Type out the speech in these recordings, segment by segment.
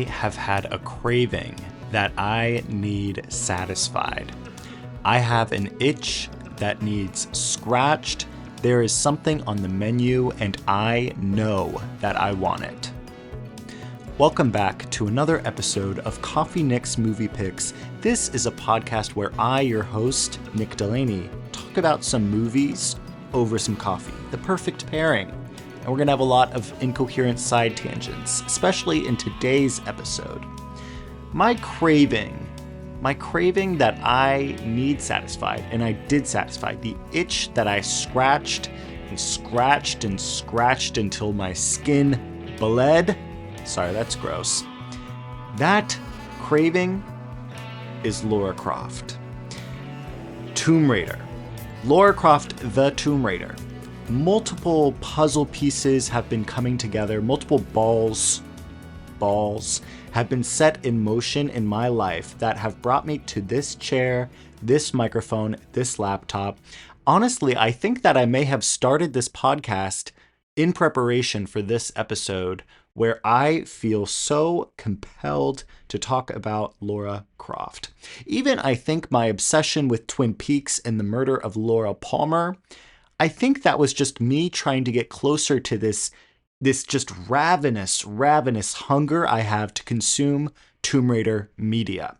I have had a craving that I need satisfied. I have an itch that needs scratched. There is something on the menu and I know that I want it. Welcome back to another episode of Coffee Nick's Movie Picks. This is a podcast where I, your host, Nick Delaney, talk about some movies over some coffee, the perfect pairing. And we're going to have a lot of incoherent side tangents, especially in today's episode. My craving that I need satisfied, and I did satisfy, the itch that I scratched and scratched and scratched until my skin bled. Sorry, that's gross. That craving is Lara Croft. Tomb Raider. Lara Croft, the Tomb Raider. Multiple puzzle pieces have been coming together. Multiple balls have been set in motion in my life that have brought me to this chair, this microphone, this laptop. Honestly, I think that I may have started this podcast in preparation for this episode where I feel so compelled to talk about Lara Croft. Even I think my obsession with Twin Peaks and the murder of Laura Palmer, I think that was just me trying to get closer to this just ravenous hunger I have to consume Tomb Raider media.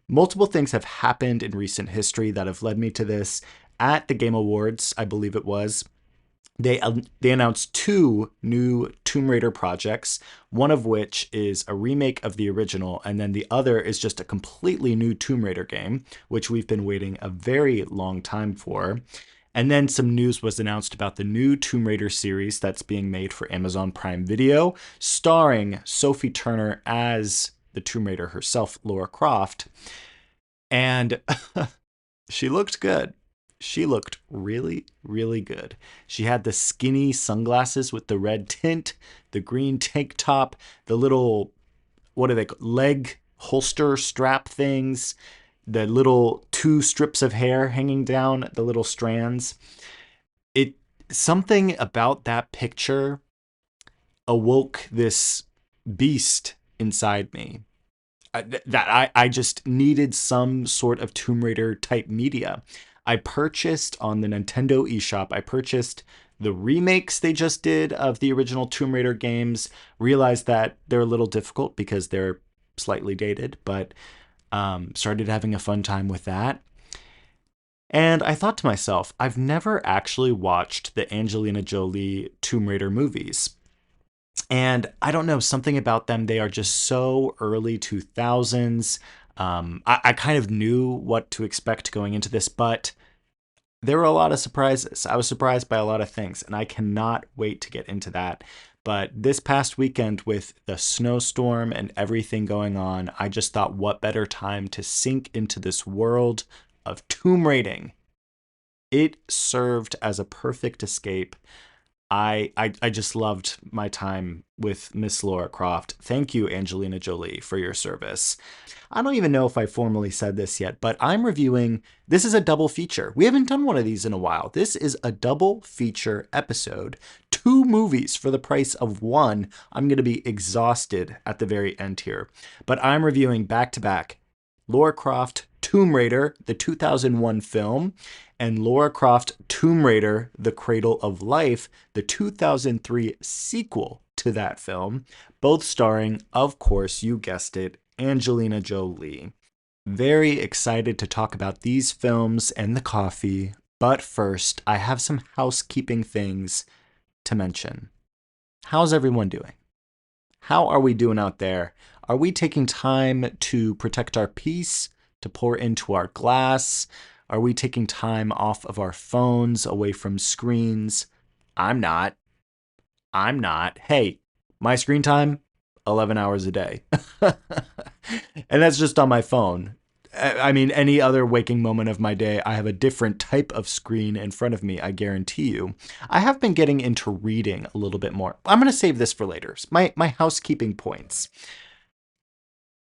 Multiple things have happened in recent history that have led me to this. At the Game Awards, I believe it was, they announced two new Tomb Raider projects, one of which is a remake of the original, and then the other is just a completely new Tomb Raider game, which we've been waiting a very long time for. And then some news was announced about the new Tomb Raider series that's being made for Amazon Prime Video, starring Sophie Turner as the Tomb Raider herself, Lara Croft. And she looked good. She looked really, really good. She had the skinny sunglasses with the red tint, the green tank top, the little, what are they called, leg holster strap things, the little two strips of hair hanging down, the little strands. Something about that picture awoke this beast inside me. That I just needed some sort of Tomb Raider type media. I purchased on the Nintendo eShop, I purchased the remakes they just did of the original Tomb Raider games, realized that they're a little difficult because they're slightly dated, but started having a fun time with that. And I thought to myself, I've never actually watched the Angelina Jolie Tomb Raider movies. And I don't know, something about them, they are just so early 2000s. I kind of knew what to expect going into this, but there were a lot of surprises. I was surprised by a lot of things, and I cannot wait to get into that. But this past weekend with the snowstorm and everything going on, I just thought what better time to sink into this world of tomb raiding. It served as a perfect escape. I just loved my time with Miss Lara Croft. Thank you, Angelina Jolie, for your service. I don't even know if I formally said this yet, but I'm reviewing, this is a double feature. We haven't done one of these in a while. This is a double feature episode. 2 movies for the price of 1. I'm going to be exhausted at the very end here. But I'm reviewing back-to-back Lara Croft Tomb Raider, the 2001 film, and Lara Croft Tomb Raider, The Cradle of Life, the 2003 sequel to that film, both starring, of course, you guessed it, Angelina Jolie. Very excited to talk about these films and the coffee, but first, I have some housekeeping things to mention. How's everyone doing? How are we doing out there? Are we taking time to protect our peace, to pour into our glass? Are we taking time off of our phones, away from screens? I'm not. Hey, my screen time, 11 hours a day. And that's just on my phone. I mean, any other waking moment of my day, I have a different type of screen in front of me, I guarantee you. I have been getting into reading a little bit more. I'm going to save this for later. My housekeeping points.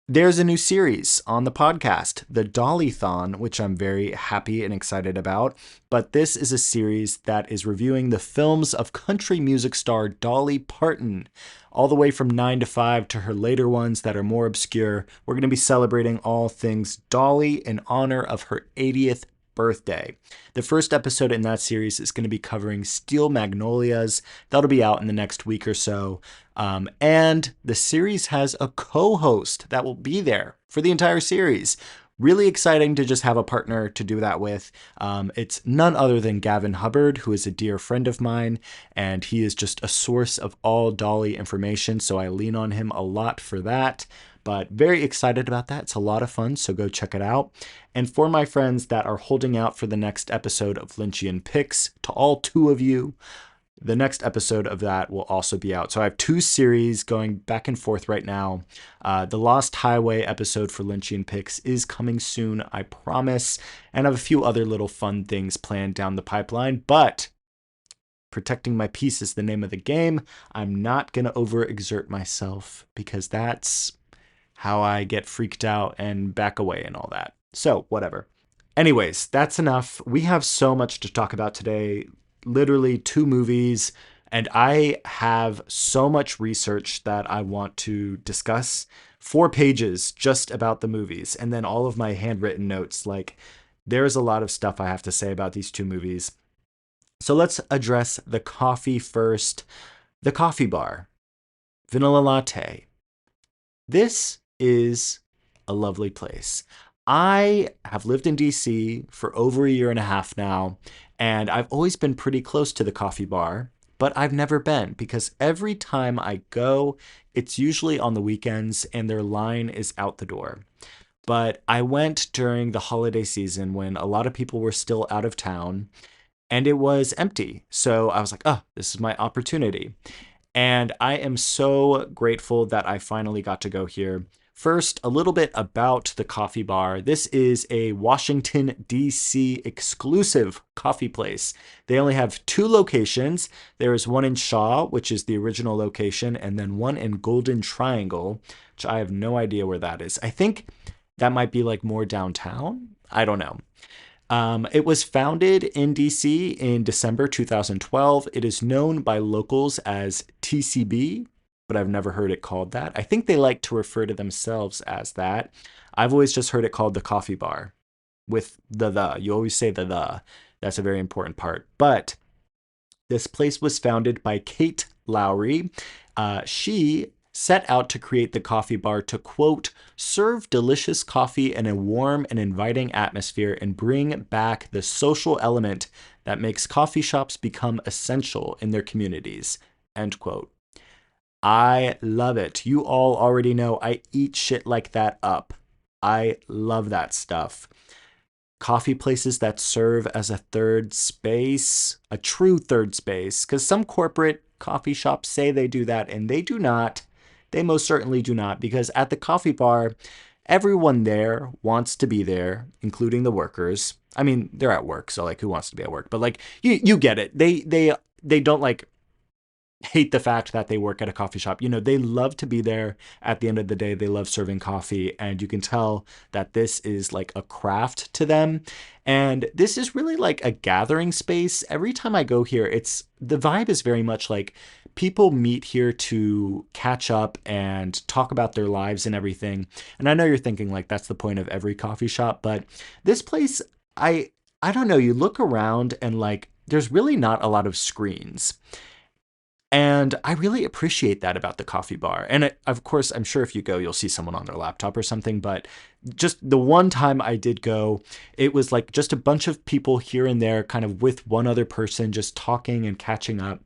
There's a new series on the podcast, the Dolly-thon, which I'm very happy and excited about. But this is a series that is reviewing the films of country music star Dolly Parton, all the way from 9 to 5 to her later ones that are more obscure. We're going to be celebrating all things Dolly in honor of her 80th birthday. The first episode in that series is going to be covering Steel Magnolias. That'll be out in the next week or so. And the series has a co-host that will be there for the entire series. Really exciting to just have a partner to do that with. It's none other than Gavin Hubbard, who is a dear friend of mine, and he is just a source of all Dolly information, so I lean on him a lot for that. But very excited about that. It's a lot of fun, so go check it out. And for my friends that are holding out for the next episode of Lynchian Picks, to all two of you, the next episode of that will also be out. So I have two series going back and forth right now. The Lost Highway episode for Lynchian Picks is coming soon, I promise. And I have a few other little fun things planned down the pipeline. But protecting my peace is the name of the game. I'm not going to overexert myself because that's how I get freaked out and back away and all that. So, whatever. Anyways, that's enough. We have so much to talk about today. Literally 2 movies, and I have so much research that I want to discuss. 4 pages just about the movies, and then all of my handwritten notes. Like, there's a lot of stuff I have to say about these 2 movies. So let's address the coffee first. The Coffee Bar. Vanilla Latte. This is a lovely place. I have lived in DC for over a year and a half now, and I've always been pretty close to the Coffee Bar, but I've never been because every time I go, it's usually on the weekends and their line is out the door. But I went during the holiday season when a lot of people were still out of town and it was empty. So I was like, oh, this is my opportunity. And I am so grateful that I finally got to go here. First, a little bit about the Coffee Bar. This is a Washington, D.C. exclusive coffee place. They only have 2 locations. There is one in Shaw, which is the original location, and then one in Golden Triangle, which I have no idea where that is. I think that might be like more downtown. I don't know. It was founded in DC in December 2012. It is known by locals as TCB, but I've never heard it called that. I think they like to refer to themselves as that. I've always just heard it called the Coffee Bar with the. You always say the. That's a very important part. But this place was founded by Kate Lowry. She set out to create the Coffee Bar to, quote, serve delicious coffee in a warm and inviting atmosphere and bring back the social element that makes coffee shops become essential in their communities, end quote. I love it. You all already know I eat shit like that up. I love that stuff. Coffee places that serve as a third space, a true third space, because some corporate coffee shops say they do that and they do not. They most certainly do not, because at the Coffee Bar, everyone there wants to be there, including the workers. I mean, they're at work, so like, who wants to be at work? But like, you get it. They don't like hate the fact that they work at a coffee shop. You know, they love to be there. At the end of the day, they love serving coffee, and you can tell that this is like a craft to them. And this is really like a gathering space. Every time I go here, the vibe is very much like people meet here to catch up and talk about their lives and everything. And I know you're thinking like that's the point of every coffee shop, but this place, I don't know, you look around and like there's really not a lot of screens. And I really appreciate that about the Coffee Bar. And of course, I'm sure if you go, you'll see someone on their laptop or something. But just the one time I did go, it was like just a bunch of people here and there, kind of with one other person, just talking and catching up.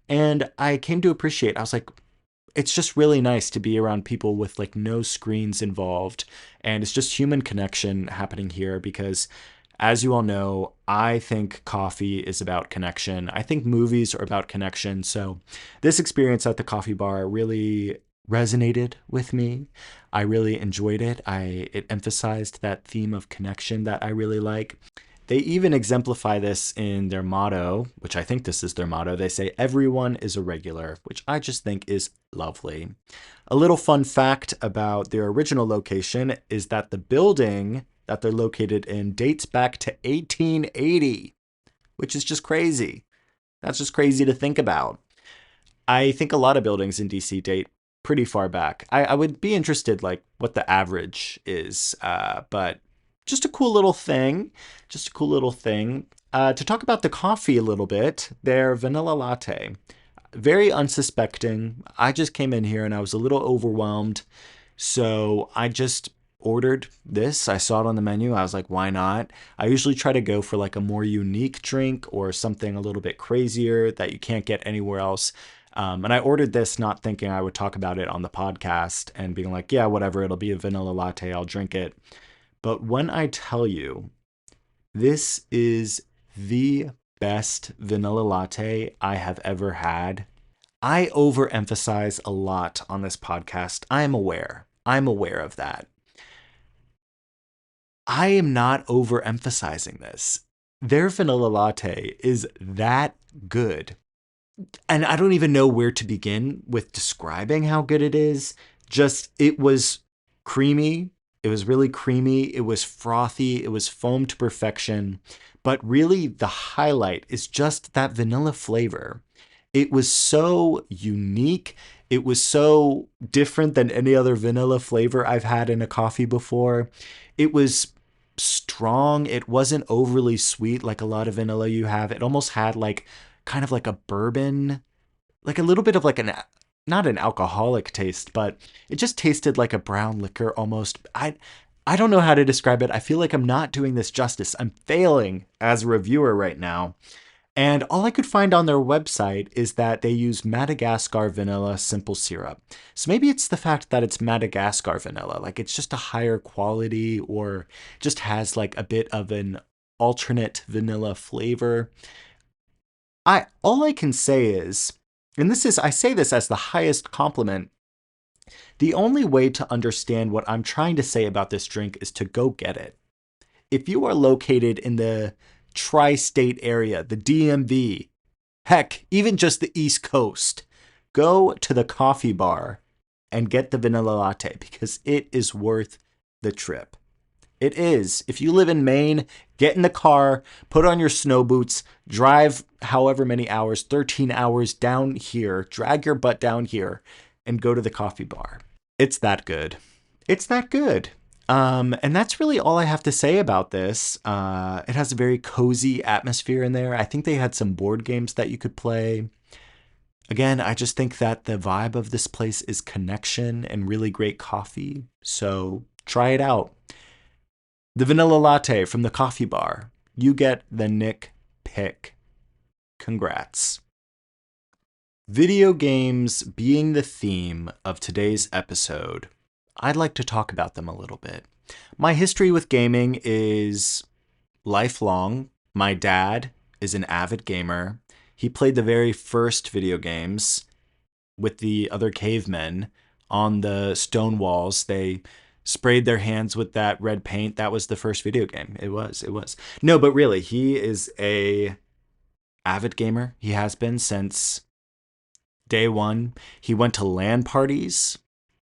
And I came to appreciate, I was like, it's just really nice to be around people with like no screens involved. And it's just human connection happening here because, as you all know, I think coffee is about connection. I think movies are about connection. So this experience at the Coffee Bar really resonated with me. I really enjoyed it. It emphasized that theme of connection that I really like. They even exemplify this in their motto, which I think this is their motto. They say, everyone is a regular, which I just think is lovely. A little fun fact about their original location is that the building that they're located in dates back to 1880, which is just crazy. That's just crazy to think about. I think a lot of buildings in DC date pretty far back. I would be interested, like, what the average is, but just a cool little thing. Just a cool little thing. To talk about the coffee a little bit, their vanilla latte. Very unsuspecting. I just came in here and I was a little overwhelmed. So I just ordered this. I saw it on the menu. I was like, why not? I usually try to go for like a more unique drink or something a little bit crazier that you can't get anywhere else. And I ordered this not thinking I would talk about it on the podcast and being like, yeah, whatever, it'll be a vanilla latte, I'll drink it. But when I tell you, this is the best vanilla latte I have ever had. I overemphasize a lot on this podcast. I'm aware. I'm aware of that. I am not overemphasizing this. Their vanilla latte is that good. And I don't even know where to begin with describing how good it is. Just, it was creamy. It was really creamy. It was frothy. It was foamed to perfection. But really, the highlight is just that vanilla flavor. It was so unique. It was so different than any other vanilla flavor I've had in a coffee before. It was strong. It wasn't overly sweet like a lot of vanilla you have. It almost had like kind of like a bourbon, like a little bit of like not an alcoholic taste, but it just tasted like a brown liquor almost. I don't know how to describe it. I feel like I'm not doing this justice. I'm failing as a reviewer right now. And all I could find on their website is that they use Madagascar vanilla simple syrup. So maybe it's the fact that it's Madagascar vanilla, like it's just a higher quality or just has like a bit of an alternate vanilla flavor. All I can say is, and I say this as the highest compliment, the only way to understand what I'm trying to say about this drink is to go get it. If you are located in the tri-state area, the DMV, heck, even just the East Coast, go to the coffee bar and get the vanilla latte because it is worth the trip. It is. If you live in Maine, get in the car, put on your snow boots, drive however many hours, 13 hours down here, drag your butt down here, and go to the coffee bar. It's that good. It's that good. And that's really all I have to say about this. It has a very cozy atmosphere in there. I think they had some board games that you could play. Again, I just think that the vibe of this place is connection and really great coffee. So try it out. The vanilla latte from the coffee bar. You get the Nick pick. Congrats. Video games being the theme of today's episode, I'd like to talk about them a little bit. My history with gaming is lifelong. My dad is an avid gamer. He played the very first video games with the other cavemen on the stone walls. They sprayed their hands with that red paint. That was the first video game. It was. No, but really, he is a avid gamer. He has been since day one. He went to LAN parties.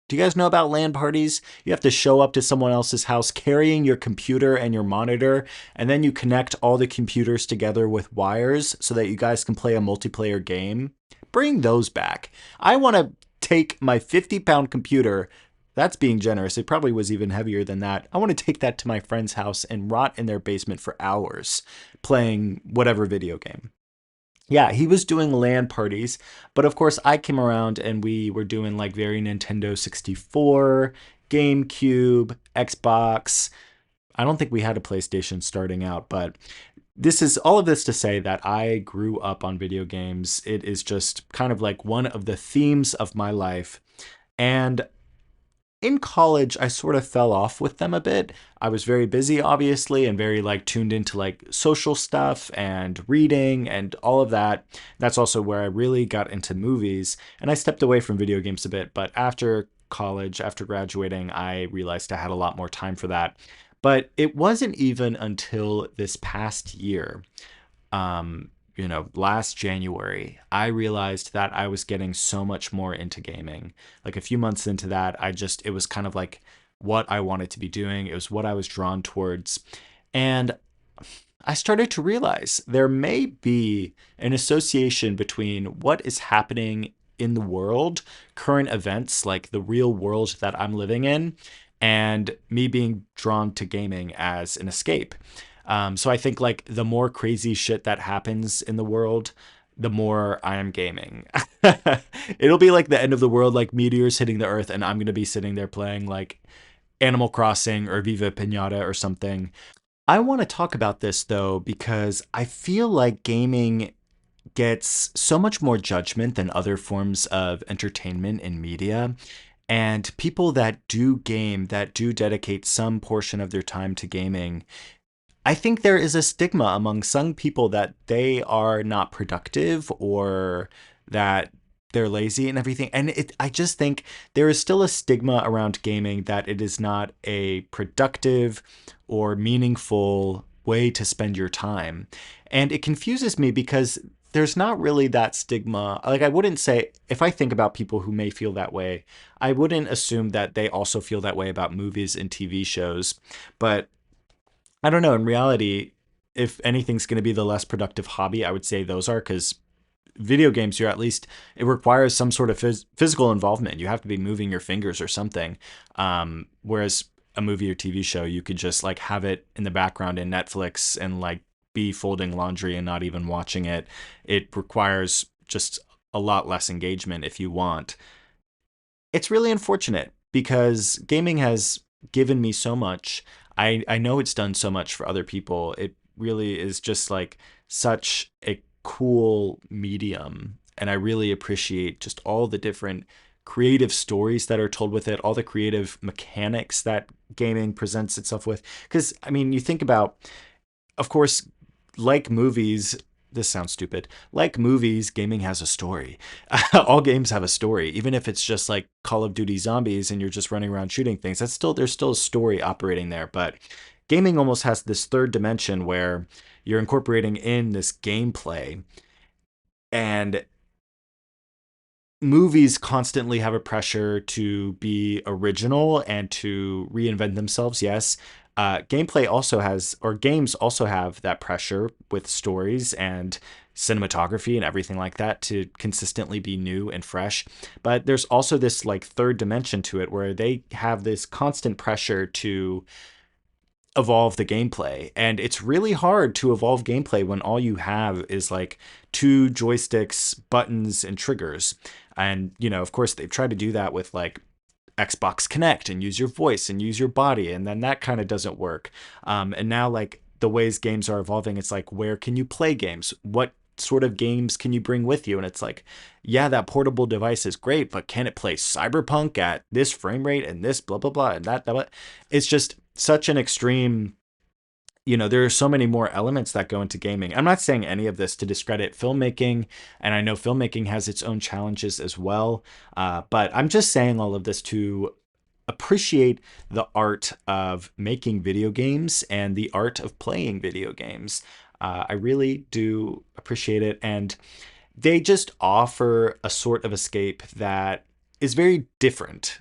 Do you guys know about LAN parties? You have to show up to someone else's house carrying your computer and your monitor, and then you connect all the computers together with wires so that you guys can play a multiplayer game. Bring those back. I want to take my 50-pound computer. That's being generous. It probably was even heavier than that. I want to take that to my friend's house and rot in their basement for hours playing whatever video game. Yeah, he was doing LAN parties, but of course I came around and we were doing like very Nintendo 64, GameCube, Xbox. I don't think we had a PlayStation starting out, but this is all of this to say that I grew up on video games. It is just kind of like one of the themes of my life. And in college, I sort of fell off with them a bit. I was very busy, obviously, and very like tuned into like social stuff and reading and all of that. That's also where I really got into movies, and I stepped away from video games a bit. But after college, after graduating, I realized I had a lot more time for that. But it wasn't even until this past year, last January, I realized that I was getting so much more into gaming. Like a few months into that, it was kind of like what I wanted to be doing. It was what I was drawn towards. And I started to realize there may be an association between what is happening in the world, current events, like the real world that I'm living in, and me being drawn to gaming as an escape. So I think like the more crazy shit that happens in the world, the more I am gaming. It'll be like the end of the world, like meteors hitting the earth, and I'm going to be sitting there playing like Animal Crossing or Viva Pinata or something. I want to talk about this though, because I feel like gaming gets so much more judgment than other forms of entertainment and media. And people that do game, that do dedicate some portion of their time to gaming, I think there is a stigma among some people that they are not productive or that they're lazy and everything. And I just think there is still a stigma around gaming that it is not a productive or meaningful way to spend your time. And it confuses me because there's not really that stigma. Like, I wouldn't say, if I think about people who may feel that way, I wouldn't assume that they also feel that way about movies and TV shows. But I don't know. In reality, if anything's going to be the less productive hobby, I would say those are, because video games, you're at least, it requires some sort of physical involvement. You have to be moving your fingers or something. Whereas a movie or TV show, you could just like have it in the background in Netflix and like be folding laundry and not even watching it. It requires just a lot less engagement if you want. It's really unfortunate because gaming has given me so much. I know it's done so much for other people. It really is just like such a cool medium. And I really appreciate just all the different creative stories that are told with it, all the creative mechanics that gaming presents itself with. Because, I mean, you think about, of course, like movies, this sounds stupid. Like movies, gaming has a story. All games have a story, even if it's just like Call of Duty Zombies and you're just running around shooting things. There's still a story operating there. But gaming almost has this third dimension where you're incorporating in this gameplay, and movies constantly have a pressure to be original and to reinvent themselves. Yes. Gameplay also has, or games also have that pressure with stories and cinematography and everything like that to consistently be new and fresh. But there's also this like third dimension to it where they have this constant pressure to evolve the gameplay. And it's really hard to evolve gameplay when all you have is like two joysticks, buttons, and triggers. And, of course, they've tried to do that with like Xbox Connect and use your voice and use your body. And then that kind of doesn't work. And now, like, the ways games are evolving, it's like, where can you play games? What sort of games can you bring with you? And it's like, yeah, that portable device is great, but can it play Cyberpunk at this frame rate and this blah, blah, blah, and that? It's just such an extreme. There are so many more elements that go into gaming. I'm not saying any of this to discredit filmmaking, and I know filmmaking has its own challenges as well. But I'm just saying all of this to appreciate the art of making video games and the art of playing video games. I really do appreciate it. And they just offer a sort of escape that is very different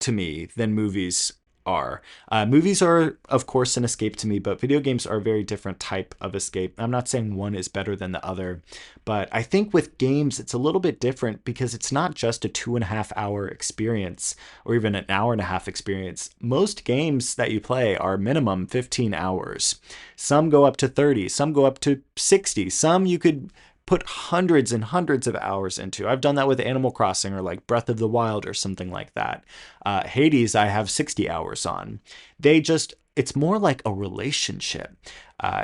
to me than movies are. Movies are, of course, an escape to me, but video games are a very different type of escape. I'm not saying one is better than the other, but I think with games, it's a little bit different because it's not just a 2.5 hour experience or even an hour and a half experience. Most games that you play are minimum 15 hours. Some go up to 30, some go up to 60, some you could put hundreds and hundreds of hours into. I've done that with Animal Crossing or like Breath of the Wild or something like that. Hades, I have 60 hours on. It's more like a relationship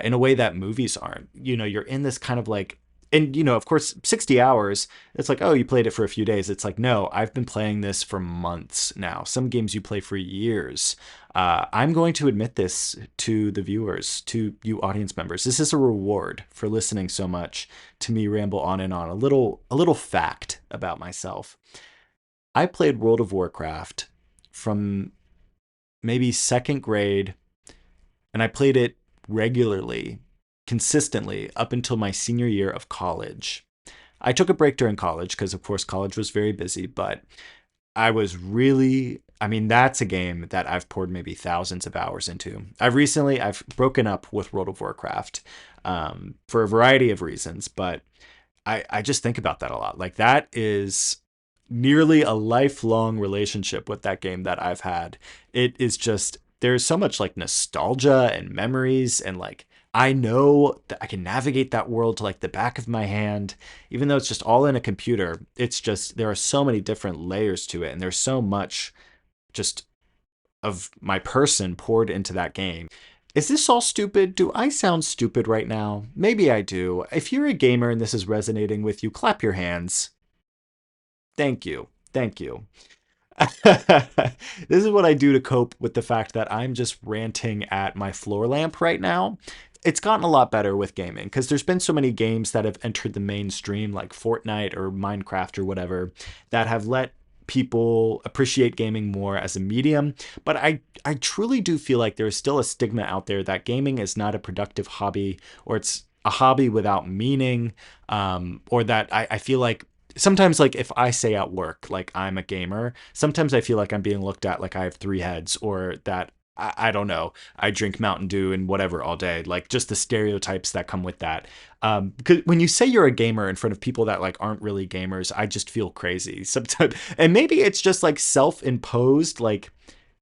in a way that movies aren't. You're in this kind of like, and of course, 60 hours, it's like, oh, you played it for a few days. It's like, no, I've been playing this for months now. Some games you play for years. I'm going to admit this to the viewers, to you audience members. This is a reward for listening so much to me ramble on and on. A little fact about myself. I played World of Warcraft from maybe second grade and I played it regularly, consistently, up until my senior year of college. I took a break during college because, of course, college was very busy, but I was really, I mean, that's a game that I've poured maybe thousands of hours into. I've broken up with World of Warcraft for a variety of reasons, but I just think about that a lot. Like, that is nearly a lifelong relationship with that game that I've had. It is just, there's so much like nostalgia and memories, and like I know that I can navigate that world to like the back of my hand, even though it's just all in a computer. It's just, there are so many different layers to it, and there's so much just of my person poured into that game. Is this all stupid? Do I sound stupid right now? Maybe I do. If you're a gamer and this is resonating with you, clap your hands. Thank you. Thank you. This is what I do to cope with the fact that I'm just ranting at my floor lamp right now. It's gotten a lot better with gaming because there's been so many games that have entered the mainstream, like Fortnite or Minecraft or whatever, that have let people appreciate gaming more as a medium. But I truly do feel like there's still a stigma out there that gaming is not a productive hobby, or it's a hobby without meaning, or that I feel like sometimes, like if I say at work like I'm a gamer, sometimes I feel like I'm being looked at like I have three heads, or that I don't know, I drink Mountain Dew and whatever all day, like just the stereotypes that come with that. Because when you say you're a gamer in front of people that like aren't really gamers, I just feel crazy sometimes. And maybe it's just like self-imposed like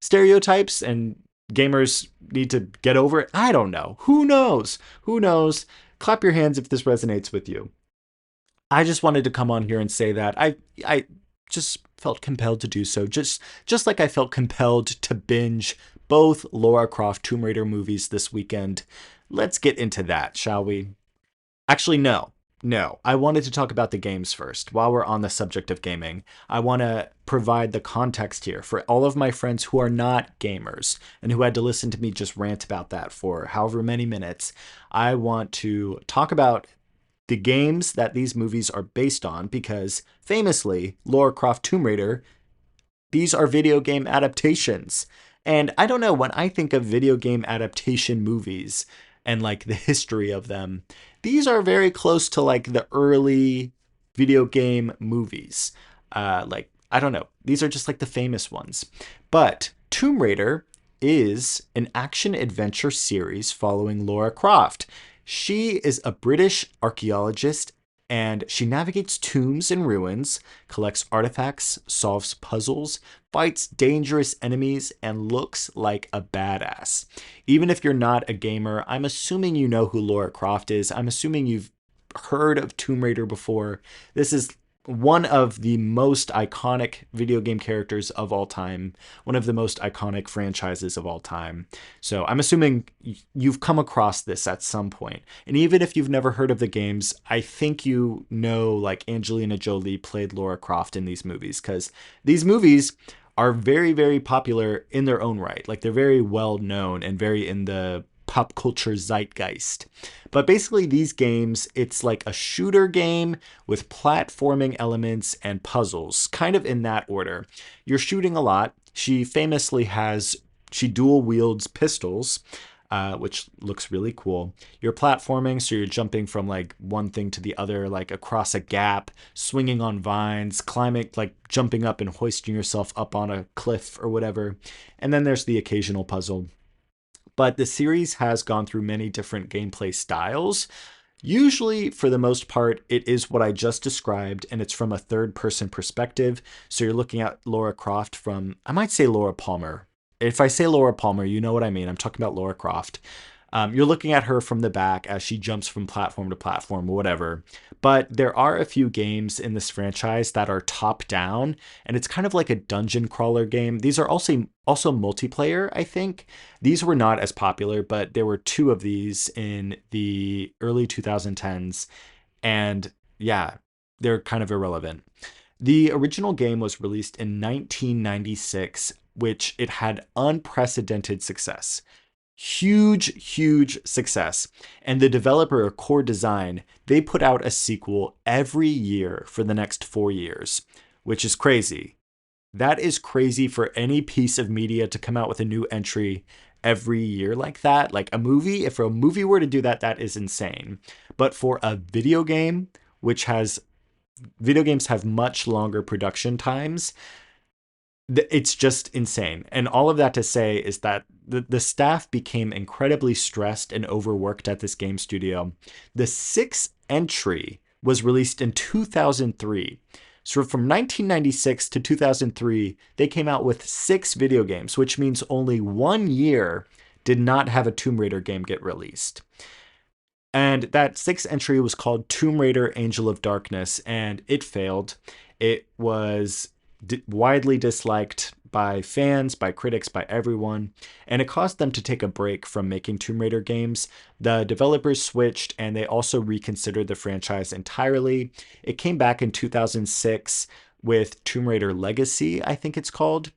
stereotypes, and gamers need to get over it. I don't know. Who knows? Who knows? Clap your hands if this resonates with you. I just wanted to come on here and say that I just felt compelled to do so. Just like I felt compelled to binge both Lara Croft Tomb Raider movies this weekend. Let's get into that, shall we? Actually, no. No, I wanted to talk about the games first. While we're on the subject of gaming, I want to provide the context here for all of my friends who are not gamers and who had to listen to me just rant about that for however many minutes. I want to talk about the games that these movies are based on, because famously, Lara Croft Tomb Raider, these are video game adaptations. And I don't know, when I think of video game adaptation movies and like the history of them, these are very close to like the early video game movies. Like, I don't know, these are just like the famous ones. But Tomb Raider is an action adventure series following Lara Croft. She is a British archaeologist, and she navigates tombs and ruins, collects artifacts, solves puzzles, fights dangerous enemies, and looks like a badass. Even if you're not a gamer, I'm assuming you know who Lara Croft is. I'm assuming you've heard of Tomb Raider before. This is one of the most iconic video game characters of all time, one of the most iconic franchises of all time. So I'm assuming you've come across this at some point. And even if you've never heard of the games, I think you know like Angelina Jolie played Lara Croft in these movies, because these movies are very, very popular in their own right. Like, they're very well known and very in the pop culture zeitgeist. But basically, these games, it's like a shooter game with platforming elements and puzzles, kind of in that order. You're shooting a lot. She dual wields pistols, which looks really cool. You're platforming, so you're jumping from like one thing to the other, like across a gap, swinging on vines, climbing, like jumping up and hoisting yourself up on a cliff or whatever. And then there's the occasional puzzle. But the series has gone through many different gameplay styles. Usually, for the most part, it is what I just described, and it's from a third-person perspective. So you're looking at Lara Croft from, I might say Laura Palmer. If I say Laura Palmer, you know what I mean. I'm talking about Lara Croft. You're looking at her from the back as she jumps from platform to platform, whatever. But there are a few games in this franchise that are top down, and it's kind of like a dungeon crawler game. These are also multiplayer, I think. These were not as popular, but there were two of these in the early 2010s, and yeah, they're kind of irrelevant. The original game was released in 1996, which it had unprecedented success. Huge success. And the developer, Core Design, they put out a sequel every year for the next 4 years, which is crazy. That is crazy for any piece of media to come out with a new entry every year like that. Like a movie, if a movie were to do that, that is insane. But for a video game, which has video games have much longer production times, it's just insane. And all of that to say is that the staff became incredibly stressed and overworked at this game studio. The sixth entry was released in 2003. So from 1996 to 2003, they came out with 6 video games, which means only 1 year did not have a Tomb Raider game get released. And that sixth entry was called Tomb Raider Angel of Darkness, and it failed. It was widely disliked by fans, by critics, by everyone, and it caused them to take a break from making Tomb Raider games. The developers switched, and they also reconsidered the franchise entirely. It came back in 2006 with Tomb Raider Legacy, I think it's called,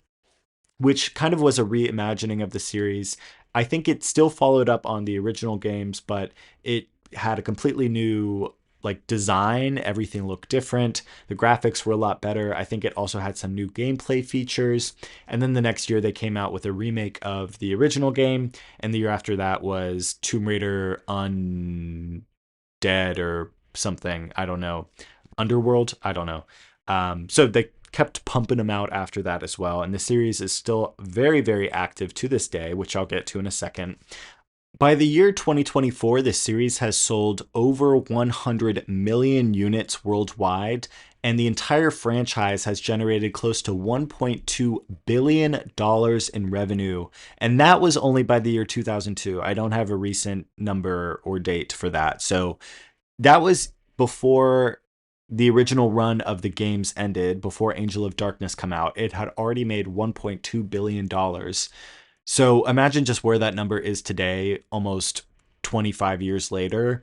which kind of was a reimagining of the series. I think it still followed up on the original games, but it had a completely new like design. Everything looked different. The graphics were a lot better. I think it also had some new gameplay features. And then the next year they came out with a remake of the original game, and the year after that was Tomb Raider Undead or something. I don't know. Underworld? I don't know. So they kept pumping them out after that as well. And the series is still very, very active to this day, which I'll get to in a second. By the year 2024, the series has sold over 100 million units worldwide, and the entire franchise has generated close to $1.2 billion in revenue. And that was only by the year 2002. I don't have a recent number or date for that. So that was before the original run of the games ended, before Angel of Darkness come out. It had already made $1.2 billion. So imagine just where that number is today, almost 25 years later.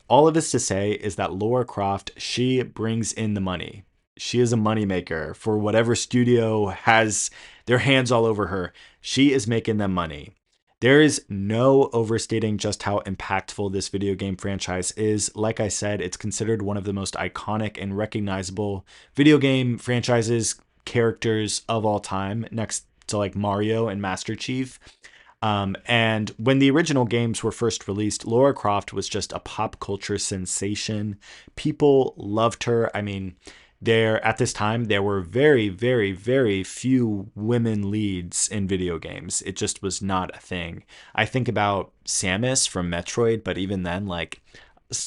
All of this to say is that Lara Croft, she brings in the money. She is a moneymaker for whatever studio has their hands all over her. She is making them money. There is no overstating just how impactful this video game franchise is. Like I said, it's considered one of the most iconic and recognizable video game franchises, characters of all time, next to like Mario and Master Chief. And when the original games were first released, Lara Croft was just a pop culture sensation. People loved her. I mean, at this time, there were very, very, very few women leads in video games. It just was not a thing. I think about Samus from Metroid, but even then, like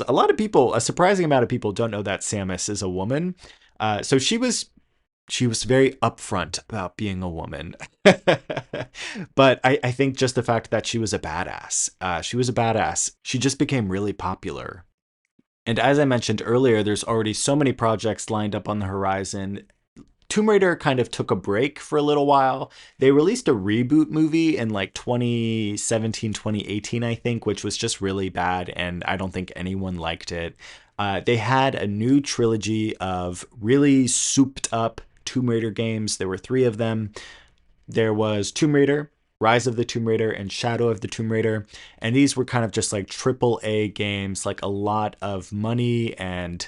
a lot of people, a surprising amount of people don't know that Samus is a woman. So she was very upfront about being a woman. But I think just the fact that she was a badass, she just became really popular. And as I mentioned earlier, there's already so many projects lined up on the horizon. Tomb Raider kind of took a break for a little while. They released a reboot movie in like 2017, 2018, I think, which was just really bad, and I don't think anyone liked it. They had a new trilogy of really souped up Tomb Raider games. There were 3 of them. There was Tomb Raider, Rise of the Tomb Raider, and Shadow of the Tomb Raider. And these were kind of just like AAA games. Like a lot of money and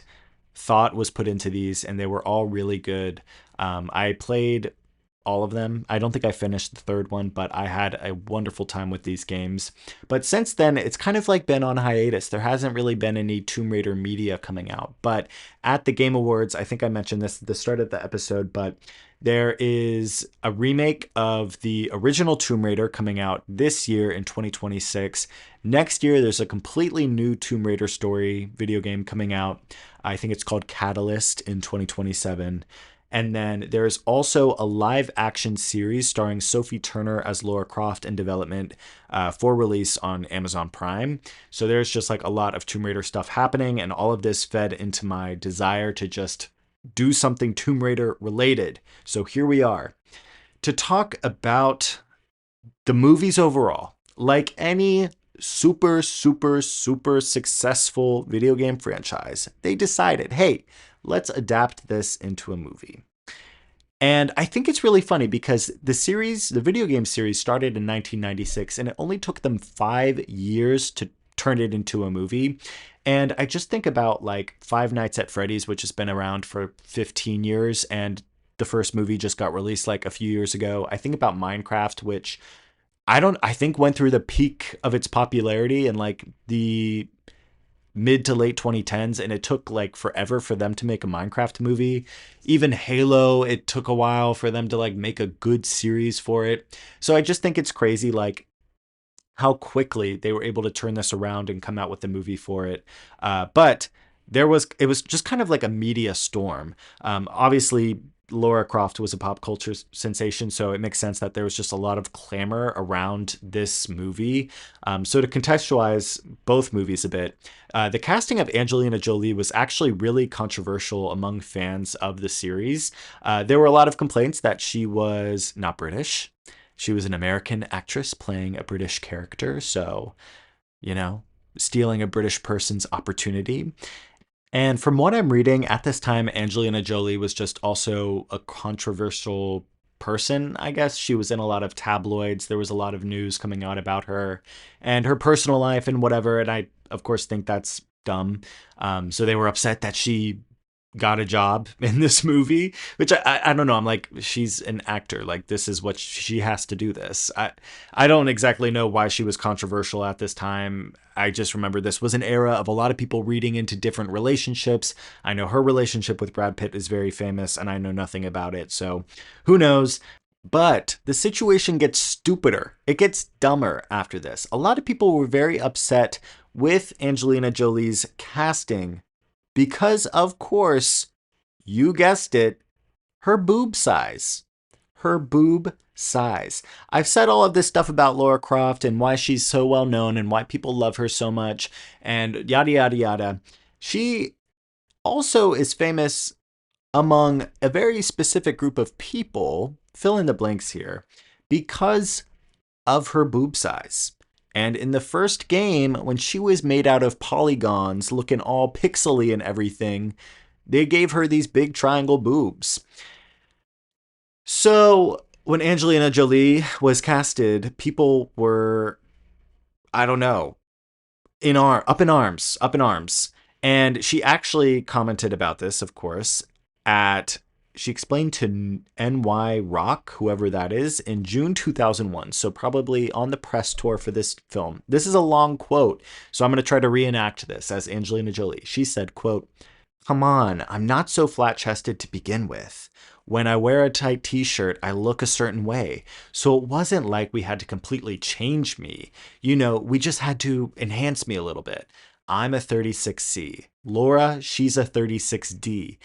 thought was put into these, and they were all really good. I played all of them. I don't think I finished the 3rd one, but I had a wonderful time with these games. But since then, it's kind of like been on hiatus. There hasn't really been any Tomb Raider media coming out. But at the Game Awards, I think I mentioned this at the start of the episode, but there is a remake of the original Tomb Raider coming out this year in 2026. Next year, there's a completely new Tomb Raider story video game coming out. I think it's called Catalyst in 2027. And then there's also a live action series starring Sophie Turner as Lara Croft in development for release on Amazon Prime. So there's just like a lot of Tomb Raider stuff happening, and all of this fed into my desire to just do something Tomb Raider related. So here we are to talk about the movies overall. Like any super, super, super successful video game franchise, they decided, hey, let's adapt this into a movie. And I think it's really funny because the video game series started in 1996, and it only took them 5 years to turn it into a movie. And I just think about like Five Nights at Freddy's, which has been around for 15 years, and the first movie just got released like a few years ago. I think about Minecraft, which I think went through the peak of its popularity in like the mid to late 2010s, and it took like forever for them to make a Minecraft movie. Even Halo, it took a while for them to like make a good series for it. So I just think it's crazy like how quickly they were able to turn this around and come out with the movie for it. But it was just kind of like a media storm. Obviously, Laura Croft was a pop culture sensation, so it makes sense that there was just a lot of clamor around this movie. So to contextualize both movies a bit, the casting of Angelina Jolie was actually really controversial among fans of the series. There were a lot of complaints that she was not British. She was an American actress playing a British character, so, you know, stealing a British person's opportunity. And from what I'm reading, at this time, Angelina Jolie was just also a controversial person, I guess. She was in a lot of tabloids. There was a lot of news coming out about her and her personal life and whatever. And I, of course, think that's dumb. So they were upset that she got a job in this movie, which I don't know. I'm like, she's an actor. Like, this is what she has to do this. I don't exactly know why she was controversial at this time. I just remember this was an era of a lot of people reading into different relationships. I know her relationship with Brad Pitt is very famous, and I know nothing about it. So who knows? But the situation gets stupider. It gets dumber after this. A lot of people were very upset with Angelina Jolie's casting because, of course, you guessed it, her boob size. Her boob size. I've said all of this stuff about Lara Croft and why she's so well known and why people love her so much and yada, yada, yada. She also is famous among a very specific group of people, fill in the blanks here, because of her boob size. And in the first game, when she was made out of polygons, looking all pixely and everything, they gave her these big triangle boobs. So when Angelina Jolie was casted, people were, I don't know, up in arms. And she actually commented about this, of course, at she explained to NY Rock, whoever that is, in June 2001. So probably on the press tour for this film. This is a long quote, so I'm going to try to reenact this as Angelina Jolie. She said, quote, "Come on, I'm not so flat-chested to begin with. When I wear a tight t-shirt, I look a certain way. So it wasn't like we had to completely change me. You know, we just had to enhance me a little bit. I'm a 36C. Laura, she's a 36D.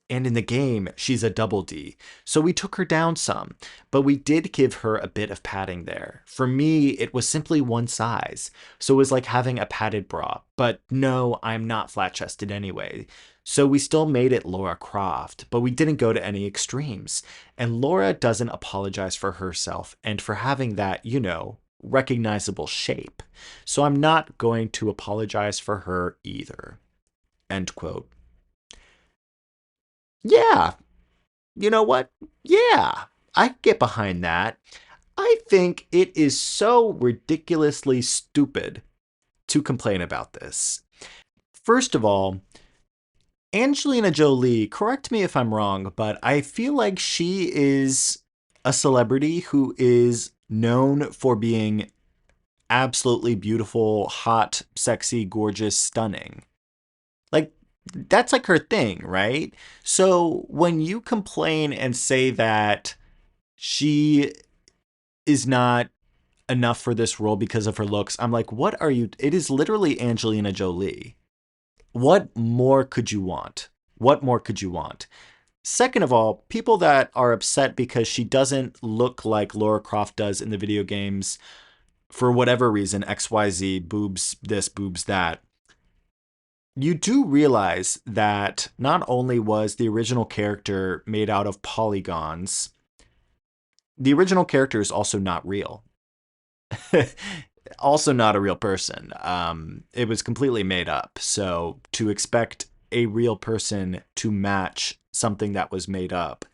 And in the game, she's a double D. So we took her down some, but we did give her a bit of padding there. For me, it was simply one size. So it was like having a padded bra. But no, I'm not flat-chested anyway. So we still made it Lara Croft, but we didn't go to any extremes. And Laura doesn't apologize for herself and for having that, you know, recognizable shape. So I'm not going to apologize for her either." End quote. Yeah, you know what? Yeah, I get behind that. I think it is so ridiculously stupid to complain about this. First of all, Angelina Jolie, correct me if I'm wrong, but I feel like she is a celebrity who is known for being absolutely beautiful, hot, sexy, gorgeous, stunning. Like, that's like her thing, right? So when you complain and say that she is not enough for this role because of her looks, I'm like, what are you? It is literally Angelina Jolie. What more could you want? What more could you want? Second of all, people that are upset because she doesn't look like Lara Croft does in the video games for whatever reason, XYZ, boobs this, boobs that, you do realize that not only was the original character made out of polygons, the original character is also not real. Also not a real person. It was completely made up. So to expect a real person to match something that was made up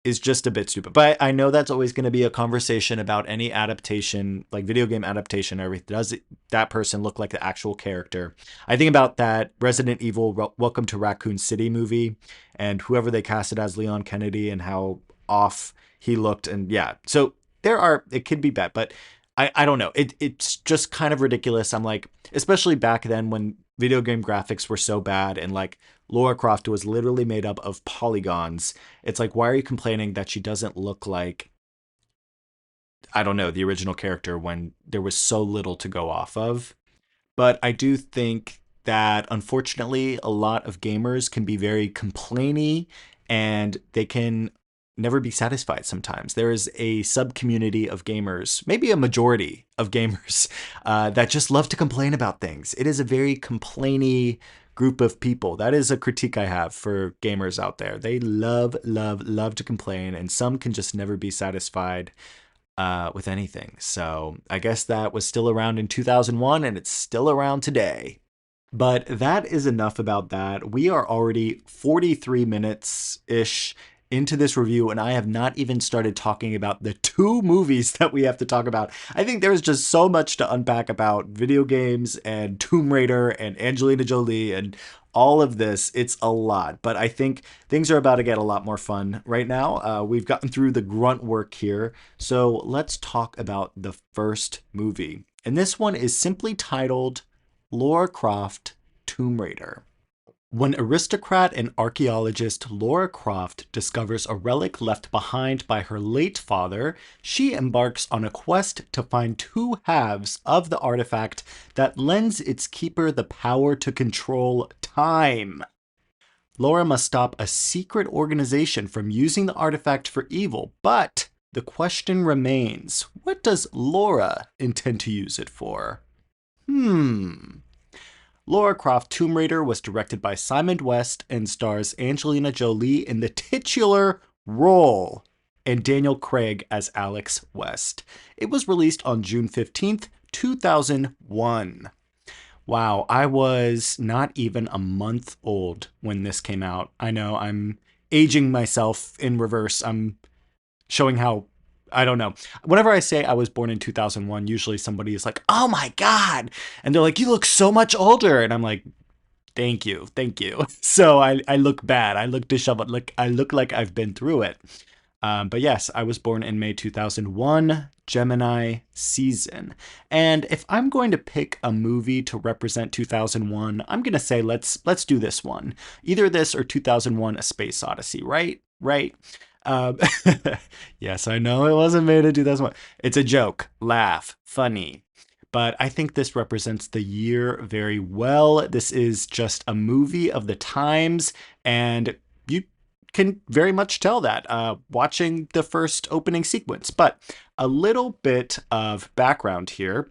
is just a bit stupid. But I know that's always going to be a conversation about any adaptation, like video game adaptation or everything. Does that person look like the actual character? I think about that Resident Evil Welcome to Raccoon City movie and whoever they casted as Leon Kennedy and how off he looked. And yeah, so it could be bad, but I don't know. It's just kind of ridiculous. I'm like, especially back then when video game graphics were so bad and like Lara Croft was literally made up of polygons. It's like, why are you complaining that she doesn't look like, I don't know, the original character when there was so little to go off of? But I do think that unfortunately, a lot of gamers can be very complainy and they can never be satisfied sometimes. There is a sub community of gamers, maybe a majority of gamers, that just love to complain about things. It is a very complainy group of people. That is a critique I have for gamers out there. They love, love, love to complain, and some can just never be satisfied with anything. So I guess that was still around in 2001 and it's still around today. But that is enough about that. We are already 43 minutes-ish into this review, and I have not even started talking about the two movies that we have to talk about. I think there's just so much to unpack about video games and Tomb Raider and Angelina Jolie and all of this. It's a lot, but I think things are about to get a lot more fun right now. We've gotten through the grunt work here, so let's talk about the first movie. And this one is simply titled Lara Croft Tomb Raider. When aristocrat and archaeologist Lara Croft discovers a relic left behind by her late father, she embarks on a quest to find two halves of the artifact that lends its keeper the power to control time. Lara must stop a secret organization from using the artifact for evil, but the question remains, what does Lara intend to use it for? Lara Croft Tomb Raider was directed by Simon West and stars Angelina Jolie in the titular role and Daniel Craig as Alex West. It was released on June 15th, 2001. Wow, I was not even a month old when this came out. I know, I'm aging myself in reverse. I'm showing how, I don't know. Whenever I say I was born in 2001, usually somebody is like, oh my God. And they're like, you look so much older. And I'm like, thank you, thank you. So I look bad. I look disheveled. I look like I've been through it. But yes, I was born in May 2001, Gemini season. And if I'm going to pick a movie to represent 2001, I'm going to say let's do this one. Either this or 2001, A Space Odyssey, right? Right? Um, yes, I know it wasn't made in 2001. It's a joke, laugh, funny. But I think this represents the year very well. This is just a movie of the times, and you can very much tell that watching the first opening sequence. But a little bit of background here.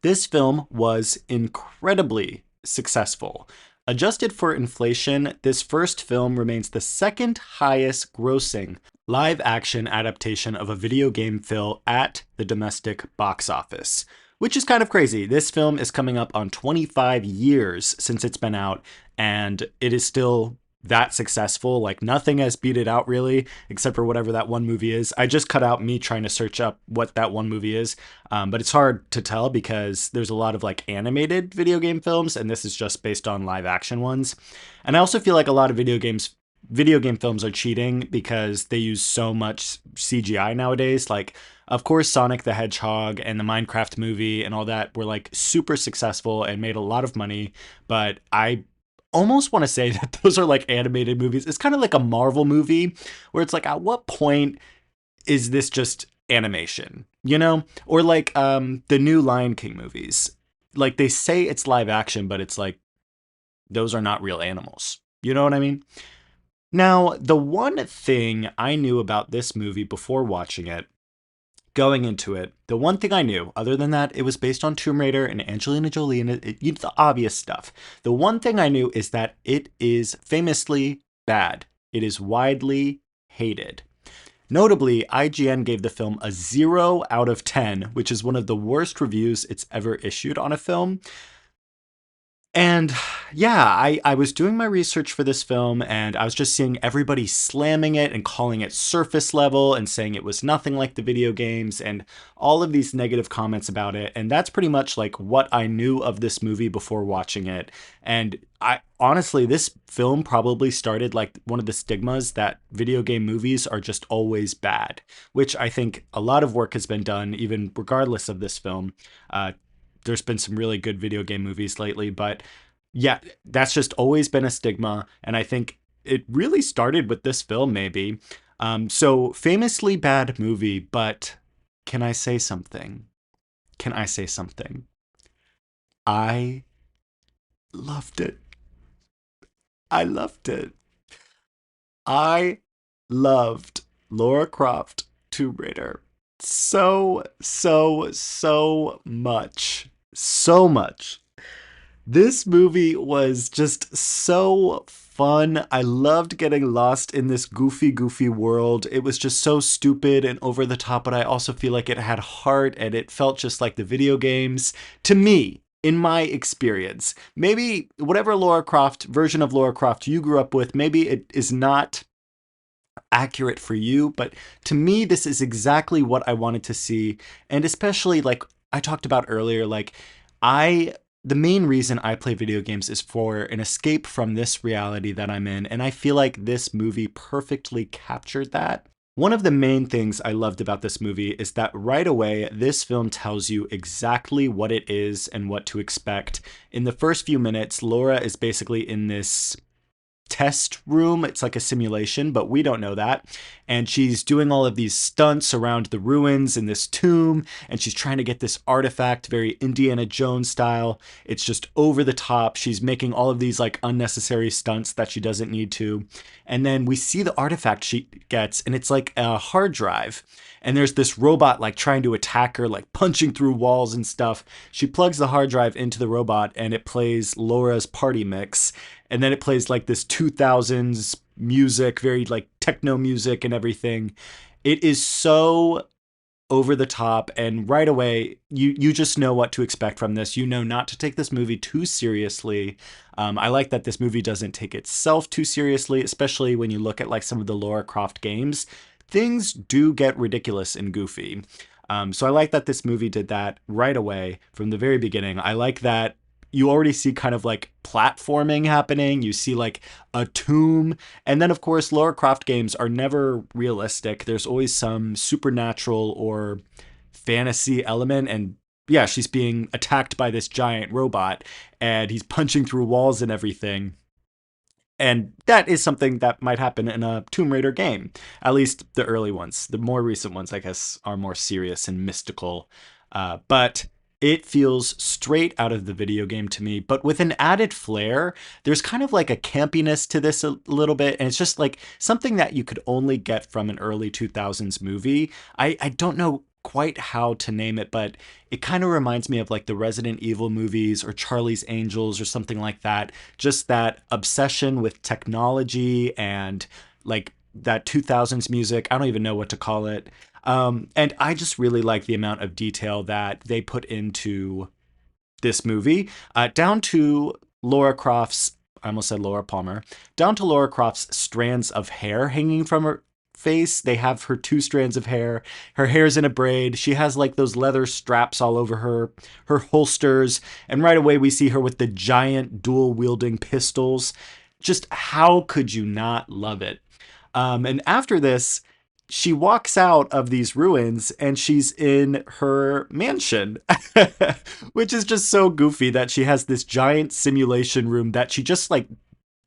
This film was incredibly successful. Adjusted for inflation, this first film remains the second highest grossing live-action adaptation of a video game film at the domestic box office, which is kind of crazy. This film is coming up on 25 years since it's been out, and it is still that successful. Like, nothing has beat it out really, except for whatever that one movie is. I just cut out me trying to search up what that one movie is, but it's hard to tell because there's a lot of like animated video game films, and this is just based on live action ones. And I also feel like a lot of video game films are cheating because they use so much CGI nowadays. Like, of course, Sonic the Hedgehog and the Minecraft movie and all that were like super successful and made a lot of money, but I almost want to say that those are like animated movies. It's kind of like a Marvel movie where it's like, at what point is this just animation, you know? Or like the new Lion King movies. Like, they say it's live action, but it's like, those are not real animals. You know what I mean? Now, the one thing I knew about this movie before watching it, going into it, the one thing I knew, other than that it was based on Tomb Raider and Angelina Jolie and the obvious stuff, the one thing I knew is that it is famously bad. It is widely hated. Notably, IGN gave the film a 0 out of 10, which is one of the worst reviews it's ever issued on a film. And yeah, I was doing my research for this film and I was just seeing everybody slamming it and calling it surface level and saying it was nothing like the video games and all of these negative comments about it. And that's pretty much like what I knew of this movie before watching it. And I honestly, this film probably started like one of the stigmas that video game movies are just always bad, which I think a lot of work has been done, even regardless of this film. There's been some really good video game movies lately, but yeah, that's just always been a stigma. And I think it really started with this film, maybe. So, famously bad movie, but can I say something? Can I say something? I loved it. I loved it. I loved Lara Croft Tomb Raider so much. So much. This movie was just so fun. I loved getting lost in this goofy world. It was just so stupid and over the top, but I also feel like it had heart and it felt just like the video games to me. In my experience, maybe whatever Lara Croft version of Lara Croft you grew up with, maybe it is not accurate for you, but to me, this is exactly what I wanted to see. And especially like I talked about earlier, like I the main reason I play video games is for an escape from this reality that I'm in, and I feel like this movie perfectly captured that. One of the main things I loved about this movie is that right away, this film tells you exactly what it is and what to expect. In the first few minutes, Laura is basically in this test room. It's like a simulation, but we don't know that. And she's doing all of these stunts around the ruins in this tomb, and she's trying to get this artifact, very Indiana Jones style. It's just over the top. She's making all of these like unnecessary stunts that she doesn't need to. And then we see the artifact she gets, and it's like a hard drive. And there's this robot like trying to attack her, like punching through walls and stuff. She plugs the hard drive into the robot and it plays Laura's party mix. And then it plays like this 2000s music, very like techno music and everything. It is so over the top, and right away you just know what to expect from this. You know not to take this movie too seriously. I like that this movie doesn't take itself too seriously, especially when you look at like some of the Lara Croft games. Things do get ridiculous and goofy. So I like that this movie did that right away from the very beginning. I like that you already see kind of like platforming happening. You see like a tomb. And then, of course, Lara Croft games are never realistic. There's always some supernatural or fantasy element. And yeah, she's being attacked by this giant robot and he's punching through walls and everything. And that is something that might happen in a Tomb Raider game. At least the early ones. The more recent ones, I guess, are more serious and mystical. But it feels straight out of the video game to me, but with an added flair. There's kind of like a campiness to this a little bit, and it's just like something that you could only get from an early 2000s movie. I don't know quite how to name it, but it kind of reminds me of like the Resident Evil movies or Charlie's Angels or something like that. Just that obsession with technology and like that 2000s music. I don't even know what to call it. And I just really like the amount of detail that they put into this movie, down to Laura Croft's, I almost said Laura Palmer, down to Laura Croft's strands of hair hanging from her face. They have her two strands of hair. Her hair's in a braid. She has like those leather straps all over her holsters. And right away we see her with the giant dual-wielding pistols. Just how could you not love it? And after this, she walks out of these ruins and she's in her mansion, which is just so goofy that she has this giant simulation room that she just like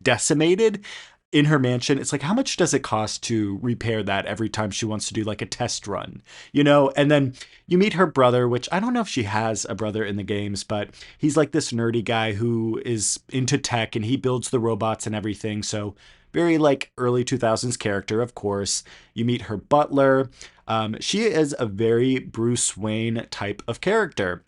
decimated in her mansion. It's like, how much does it cost to repair that every time she wants to do like a test run, you know? And then you meet her brother, which I don't know if she has a brother in the games, but he's like this nerdy guy who is into tech and he builds the robots and everything. So very like early 2000s character, of course. You meet her butler. She is a very Bruce Wayne type of character.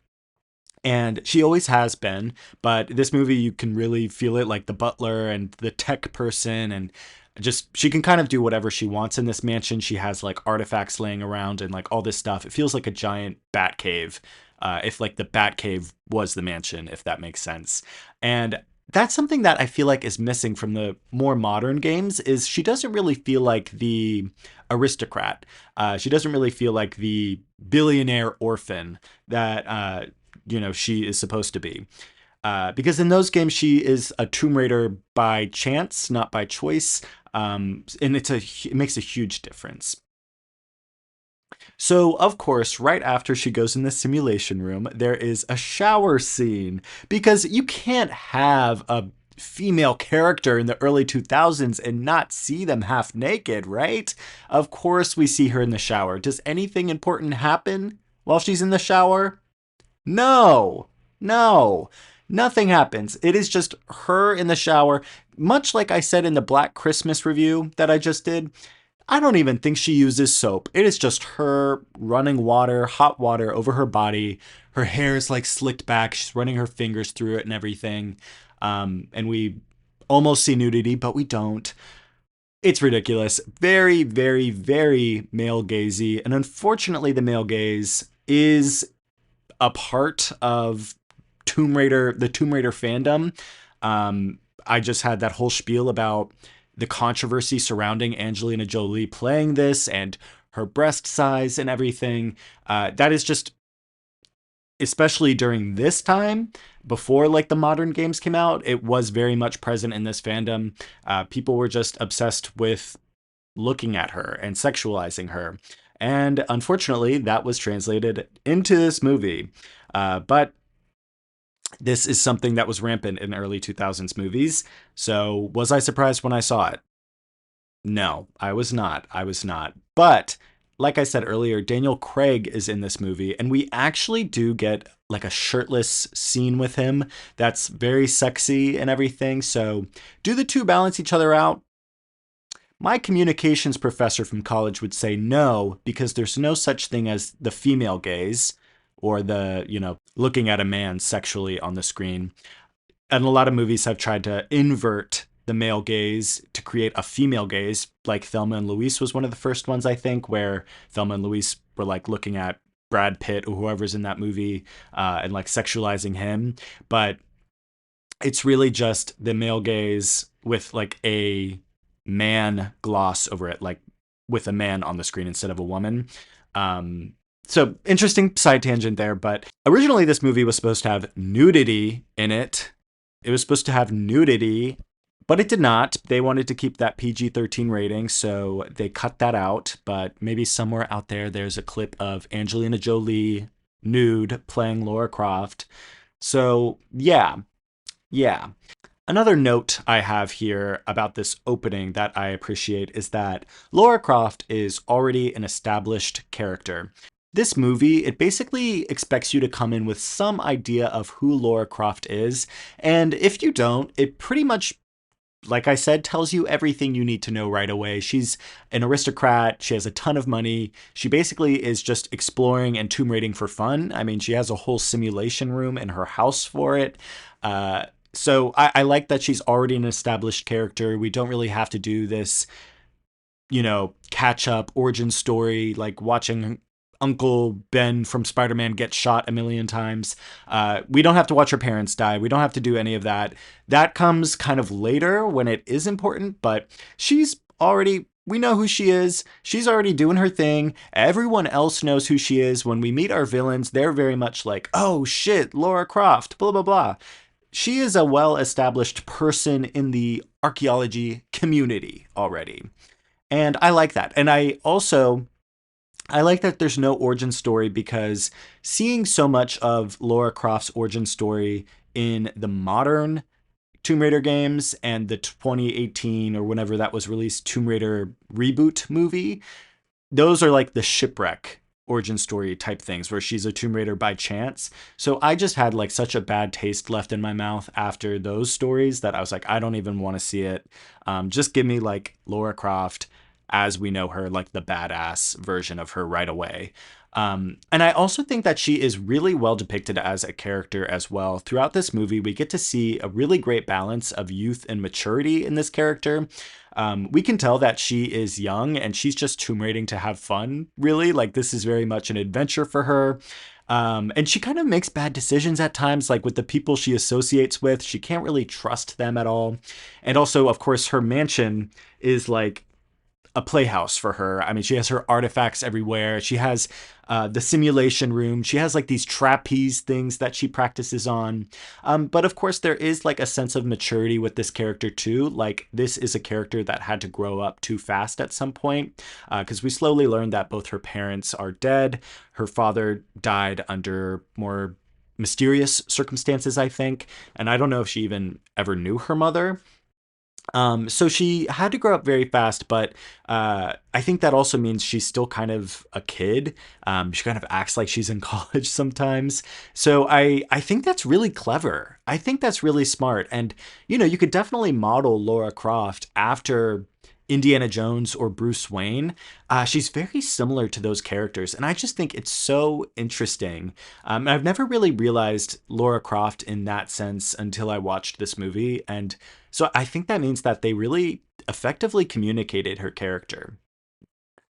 And she always has been, but this movie you can really feel it, like the butler and the tech person, and just she can kind of do whatever she wants in this mansion. She has like artifacts laying around and like all this stuff. It feels like a giant bat cave. if like the Batcave was the mansion, if that makes sense. And that's something that I feel like is missing from the more modern games is she doesn't really feel like the aristocrat. She doesn't really feel like the billionaire orphan that she is supposed to be. Because in those games she is a Tomb Raider by chance, not by choice, and it makes a huge difference. So, of course, right after she goes in the simulation room, there is a shower scene because you can't have a female character in the early 2000s and not see them half naked, right? Of course, we see her in the shower. Does anything important happen while she's in the shower? No, no, nothing happens. It is just her in the shower, much like I said in the Black Christmas review that I just did. I don't even think she uses soap. It is just her running water, hot water over her body. Her hair is like slicked back. She's running her fingers through it and everything. And we almost see nudity, but we don't. It's ridiculous. Very, very, very male gazy. And unfortunately, the male gaze is a part of the Tomb Raider fandom. I just had that whole spiel about the controversy surrounding Angelina Jolie playing this and her breast size and everything. That is just, especially during this time, before like the modern games came out, it was very much present in this fandom. People were just obsessed with looking at her and sexualizing her. And unfortunately, that was translated into this movie. But this is something that was rampant in early 2000s movies. So was I surprised when I saw it? No, I was not. I was not. But like I said earlier, Daniel Craig is in this movie, and we actually do get like a shirtless scene with him that's very sexy and everything. So do the two balance each other out? My communications professor from college would say no, because there's no such thing as the female gaze or the, looking at a man sexually on the screen. And a lot of movies have tried to invert the male gaze to create a female gaze, like Thelma and Louise was one of the first ones, I think, where Thelma and Louise were like looking at Brad Pitt or whoever's in that movie and like sexualizing him. But it's really just the male gaze with like a man gloss over it, like with a man on the screen instead of a woman. So interesting side tangent there, but originally this movie was supposed to have nudity in it. It was supposed to have nudity, but it did not. They wanted to keep that PG-13 rating, so they cut that out. But maybe somewhere out there's a clip of Angelina Jolie nude playing Lara Croft. So yeah. Another note I have here about this opening that I appreciate is that Lara Croft is already an established character. This movie, it basically expects you to come in with some idea of who Lara Croft is, and if you don't, it pretty much, like I said, tells you everything you need to know right away. She's an aristocrat, she has a ton of money, she basically is just exploring and tomb raiding for fun. I mean, she has a whole simulation room in her house for it. So I like that she's already an established character. We don't really have to do this, catch up origin story, like watching Uncle Ben from Spider-Man get shot a million times. We don't have to watch her parents die. We don't have to do any of that. That comes kind of later when it is important, but we know who she is. She's already doing her thing. Everyone else knows who she is. When we meet our villains, they're very much like, oh shit, Lara Croft, blah, blah, blah. She is a well-established person in the archaeology community already. And I like that. And I like that there's no origin story, because seeing so much of Lara Croft's origin story in the modern Tomb Raider games and the 2018 or whenever that was released Tomb Raider reboot movie, those are like the shipwreck origin story type things where she's a Tomb Raider by chance. So I just had like such a bad taste left in my mouth after those stories that I was like, I don't even want to see it. Just give me like Lara Croft as we know her, like the badass version of her right away. And I also think that she is really well depicted as a character as well. Throughout this movie, we get to see a really great balance of youth and maturity in this character. We can tell that she is young and she's just tomb raiding to have fun, really. Like, this is very much an adventure for her. And she kind of makes bad decisions at times, like with the people she associates with. She can't really trust them at all. And also, of course, her mansion is like a playhouse for her. I mean, she has her artifacts everywhere. She has the simulation room. She has like these trapeze things that she practices on. But of course, there is like a sense of maturity with this character too. Like, this is a character that had to grow up too fast at some point, because we slowly learn that both her parents are dead. Her father died under more mysterious circumstances, I think. And I don't know if she even ever knew her mother. So she had to grow up very fast, but I think that also means she's still kind of a kid. She kind of acts like she's in college sometimes. So I think that's really clever. I think that's really smart. And, you know, you could definitely model Lara Croft after Indiana Jones or Bruce Wayne. She's very similar to those characters. And I just think it's so interesting. I've never really realized Lara Croft in that sense until I watched this movie. And so I think that means that they really effectively communicated her character.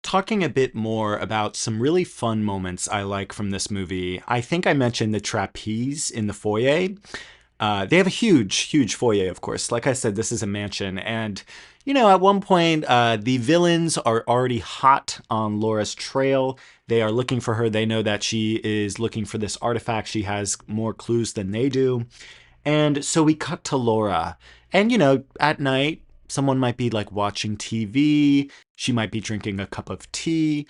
Talking a bit more about some really fun moments I like from this movie, I think I mentioned the trapeze in the foyer. They have a huge foyer, of course. Like I said, this is a mansion. And, you know, at one point, the villains are already hot on Laura's trail. They are looking for her. They know that she is looking for this artifact. She has more clues than they do. And so we cut to Laura. And, you know, at night, someone might be like watching TV. She might be drinking a cup of tea.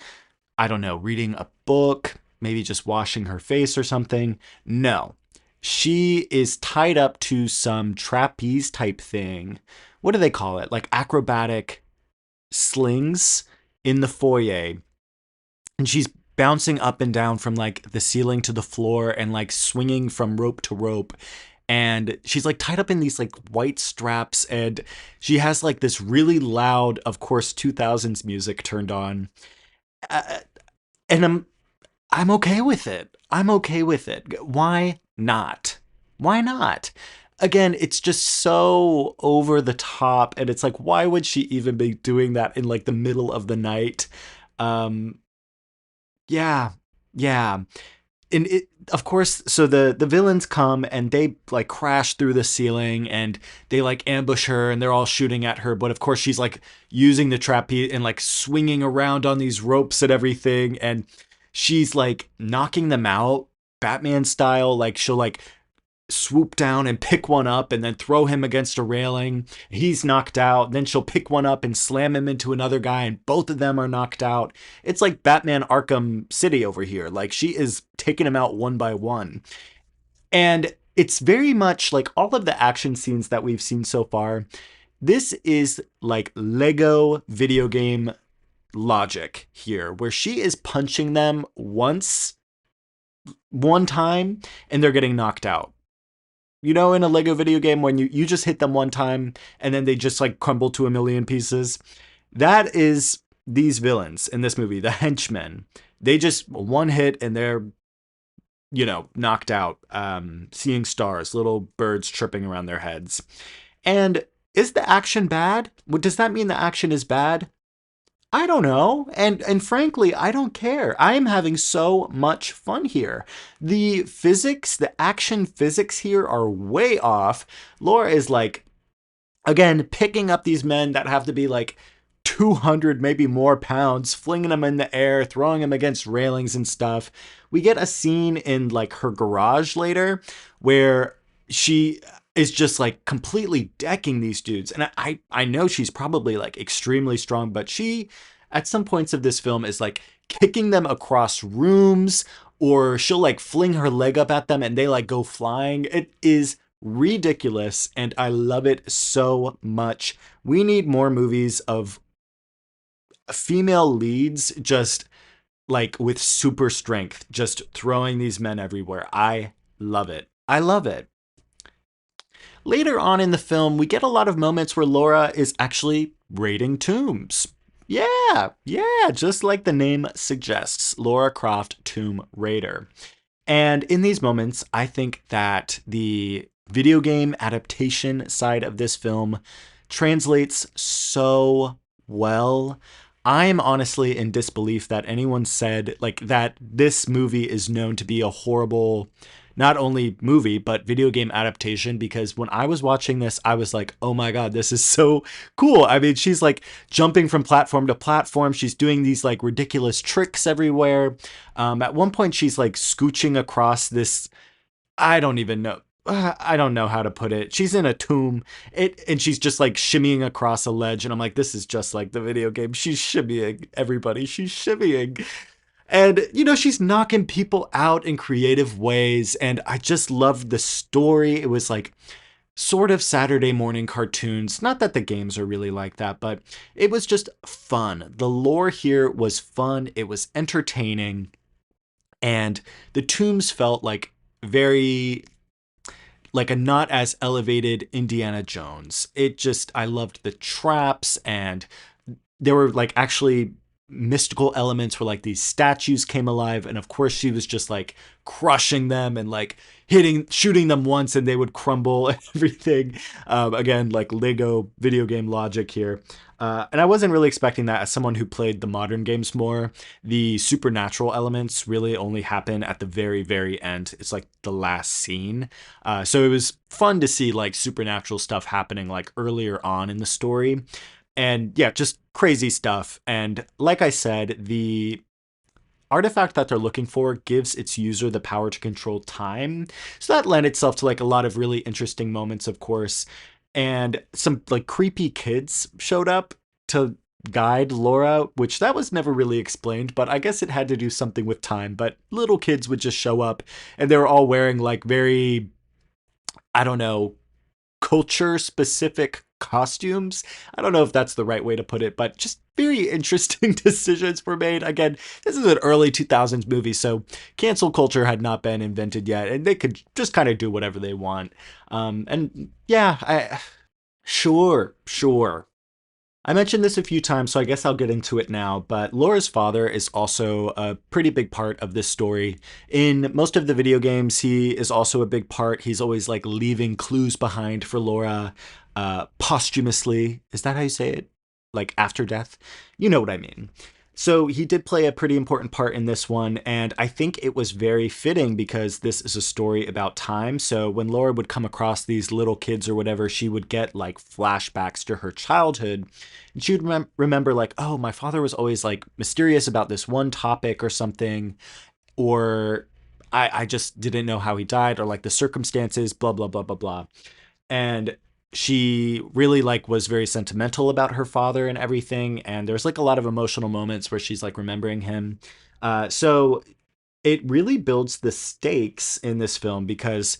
I don't know, reading a book, maybe just washing her face or something. No, she is tied up to some trapeze type thing. What do they call it? Like acrobatic slings in the foyer. And she's bouncing up and down from like the ceiling to the floor and like swinging from rope to rope. And she's like tied up in these like white straps, and she has like this really loud, of course, 2000s music turned on. Uh, and I'm okay with it. I'm okay with it. Why not? Why not? Again, it's just so over the top, and it's like, why would she even be doing that in like the middle of the night? Um, yeah, yeah. And it, of course, so the villains come and they like crash through the ceiling and they like ambush her and they're all shooting at her, but of course she's like using the trapeze and like swinging around on these ropes and everything, and she's like knocking them out Batman style. Like, she'll like swoop down and pick one up and then throw him against a railing. He's knocked out. Then she'll pick one up and slam him into another guy, and both of them are knocked out. It's like Batman Arkham City over here. Like, she is taking him out one by one. And it's very much like all of the action scenes that we've seen so far. This is like Lego video game logic here, where she is punching them one time, and they're getting knocked out. You know, in a Lego video game, when you just hit them one time and then they just like crumble to a million pieces. That is these villains in this movie, the henchmen. They just one hit and they're, you know, knocked out, seeing stars, little birds tripping around their heads. And is the action bad? Does that mean the action is bad? I don't know. And frankly, I don't care. I am having so much fun here. The physics, the action physics here are way off. Laura is like, again, picking up these men that have to be like 200, maybe more pounds, flinging them in the air, throwing them against railings and stuff. We get a scene in like her garage later where she is just like completely decking these dudes. And I know she's probably like extremely strong, but she at some points of this film is like kicking them across rooms, or she'll like fling her leg up at them and they like go flying. It is ridiculous, and I love it so much. We need more movies of female leads just like with super strength, just throwing these men everywhere. I love it. I love it. Later on in the film, we get a lot of moments where Laura is actually raiding tombs. Yeah, just like the name suggests, Lara Croft, Tomb Raider. And in these moments, I think that the video game adaptation side of this film translates so well. I'm honestly in disbelief that anyone said like that this movie is known to be a horrible not only movie but video game adaptation, because when I was watching this I was like, "Oh my god, this is so cool." I mean, she's like jumping from platform to platform. She's doing these like ridiculous tricks everywhere. At one point she's like scooching across this, I don't even know. I don't know how to put it. She's in a tomb, and she's just like shimmying across a ledge, and I'm like, this is just like the video game. She's shimmying, everybody. She's shimmying, and she's knocking people out in creative ways, and I just loved the story. It was like sort of Saturday morning cartoons. Not that the games are really like that, but it was just fun. The lore here was fun. It was entertaining, and the tombs felt like very like a not as elevated Indiana Jones. I loved the traps, and there were like actually mystical elements where like these statues came alive, and of course she was just like crushing them and like shooting them once and they would crumble and everything. Again, like Lego video game logic here. And I wasn't really expecting that as someone who played the modern games more. The supernatural elements really only happen at the very, very end. It's like the last scene. So it was fun to see like supernatural stuff happening like earlier on in the story. And yeah, just crazy stuff. And like I said, the artifact that they're looking for gives its user the power to control time. So that lent itself to like a lot of really interesting moments, of course. And some like creepy kids showed up to guide Laura, which that was never really explained, but I guess it had to do something with time. But little kids would just show up and they were all wearing like very, I don't know, culture specific costumes. I don't know if that's the right way to put it, but just very interesting decisions were made. Again, this is an early 2000s movie, so cancel culture had not been invented yet, and they could just kind of do whatever they want. And yeah, sure. I mentioned this a few times, so I guess I'll get into it now, but Laura's father is also a pretty big part of this story. In most of the video games, he is also a big part. He's always like leaving clues behind for Laura, posthumously. Is that how you say it? Like after death? You know what I mean. So he did play a pretty important part in this one, and I think it was very fitting because this is a story about time. So when Laura would come across these little kids or whatever, she would get like flashbacks to her childhood, and she would remember like, oh, my father was always like mysterious about this one topic or something, or I just didn't know how he died, or like the circumstances, blah, blah, blah, blah, blah. And she really like was very sentimental about her father and everything, and there's like a lot of emotional moments where she's like remembering him. So it really builds the stakes in this film because,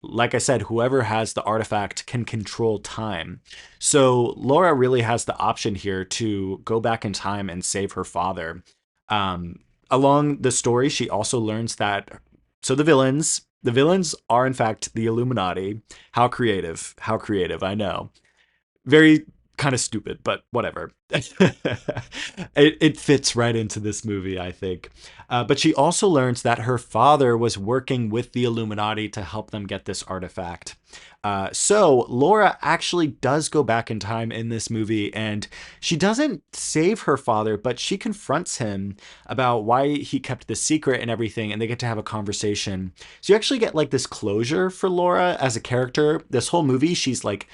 like I said, whoever has the artifact can control time. So Laura really has the option here to go back in time and save her father. Along the story, she also learns that the villains are in fact the Illuminati. How creative, I know. Very kind of stupid, but whatever. It fits right into this movie, I think. But she also learns that her father was working with the Illuminati to help them get this artifact. So Laura actually does go back in time in this movie, and she doesn't save her father, but she confronts him about why he kept the secret and everything, and they get to have a conversation. So you actually get like this closure for Laura as a character. This whole movie, she's like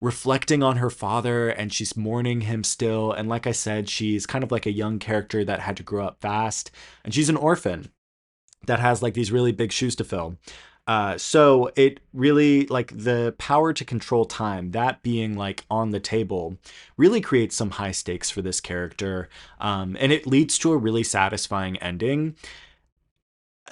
reflecting on her father and she's mourning him still. And like I said, she's kind of like a young character that had to grow up fast, and she's an orphan that has like these really big shoes to fill. So it really like the power to control time, that being like on the table, really creates some high stakes for this character. And it leads to a really satisfying ending.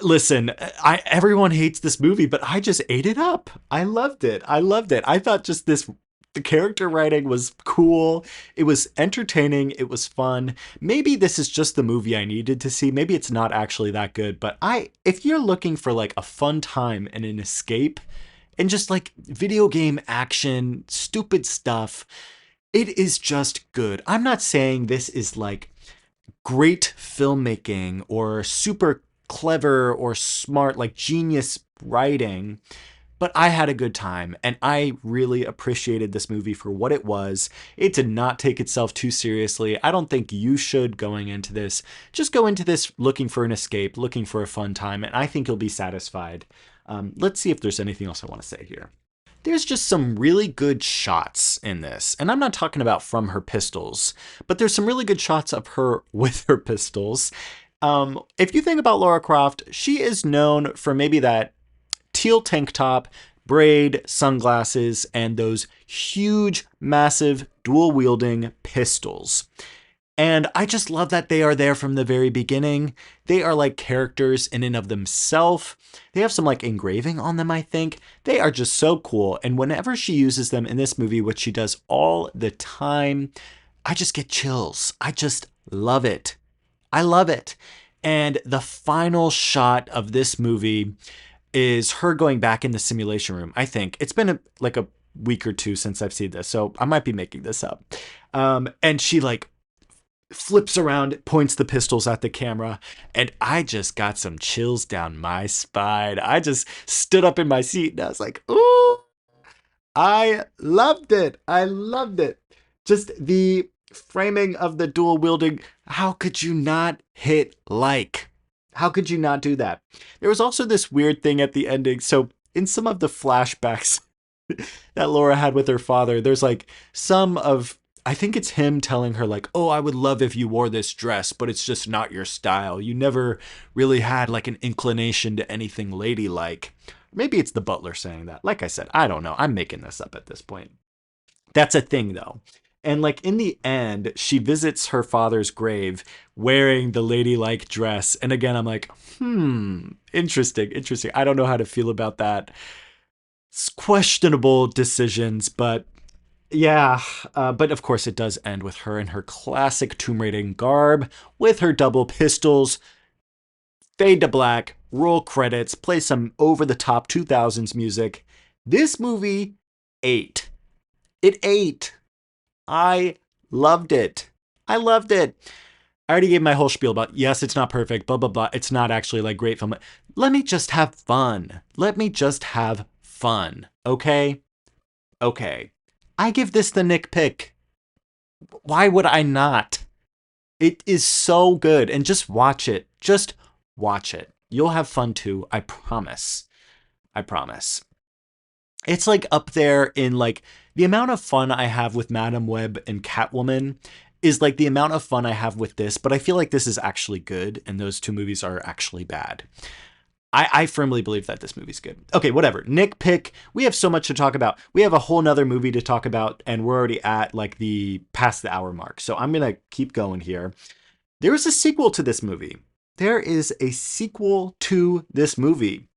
Listen, everyone hates this movie, but I just ate it up. I loved it. I thought just the character writing was cool. It was entertaining. It was fun. Maybe this is just the movie I needed to see. Maybe it's not actually that good, but if you're looking for like a fun time and an escape and just like video game action, stupid stuff, it is just good. I'm not saying this is like great filmmaking or super clever or smart, like genius writing, but I had a good time, and I really appreciated this movie for what it was. It did not take itself too seriously. I don't think you should going into this. Just go into this looking for an escape, looking for a fun time, and I think you'll be satisfied. Let's see if there's anything else I want to say here. There's just some really good shots in this. And I'm not talking about from her pistols, but there's some really good shots of her with her pistols. If you think about Lara Croft, she is known for maybe that teal tank top, braid, sunglasses, and those huge, massive, dual-wielding pistols. And I just love that they are there from the very beginning. They are like characters in and of themselves. They have some like engraving on them, I think. They are just so cool. And whenever she uses them in this movie, which she does all the time, I just get chills. I just love it. I love it. And the final shot of this movie is her going back in the simulation room, I think. It's been like a week or two since I've seen this, so I might be making this up. And she like flips around, points the pistols at the camera, and I just got some chills down my spine. I just stood up in my seat and I was like, ooh, I loved it. I loved it. Just the framing of the dual wielding. How could you not hit like? How could you not do that? There was also this weird thing at the ending. So in some of the flashbacks that Laura had with her father, there's like some of, I think it's him telling her like, oh, I would love if you wore this dress, but it's just not your style. You never really had like an inclination to anything ladylike. Maybe it's the butler saying that. Like I said, I don't know. I'm making this up at this point. That's a thing though. And like in the end, she visits her father's grave wearing the ladylike dress. And again, I'm like, interesting. I don't know how to feel about that. It's questionable decisions, but yeah. But of course, it does end with her in her classic Tomb Raiding garb with her double pistols. Fade to black, roll credits, play some over-the-top 2000s music. This movie ate. It ate. I loved it. I loved it. I already gave my whole spiel about, yes, it's not perfect, blah, blah, blah. It's not actually like great film. Let me just have fun. Let me just have fun. Okay? Okay. I give this the Nick pick. Why would I not? It is so good. And just watch it. Just watch it. You'll have fun too. I promise. I promise. It's like up there in like the amount of fun I have with Madam Web and Catwoman is like the amount of fun I have with this, but I feel like this is actually good and those two movies are actually bad. I firmly believe that this movie's good. Okay, whatever. Nick pick. We have so much to talk about. We have a whole nother movie to talk about and we're already at like the past the hour mark. So I'm going to keep going here. There is a sequel to this movie. There is a sequel to this movie.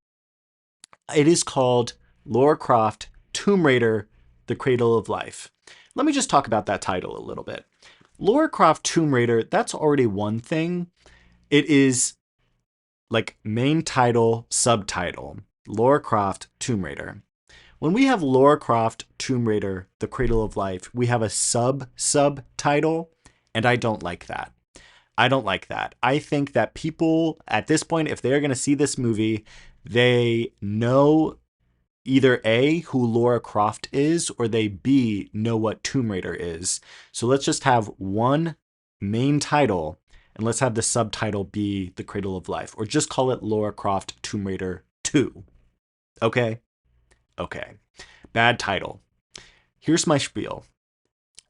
It is called Lara Croft, Tomb Raider, The Cradle of Life. Let me just talk about that title a little bit. Lara Croft, Tomb Raider, that's already one thing. It is like main title, subtitle, Lara Croft, Tomb Raider. When we have Lara Croft, Tomb Raider, The Cradle of Life, we have a subtitle, and I don't like that. I don't like that. I think that people at this point, if they're going to see this movie, they know either A, who Lara Croft is, or they B, know what Tomb Raider is. So let's just have one main title, and let's have the subtitle be The Cradle of Life, or just call it Lara Croft Tomb Raider 2. Okay? Okay. Bad title. Here's my spiel.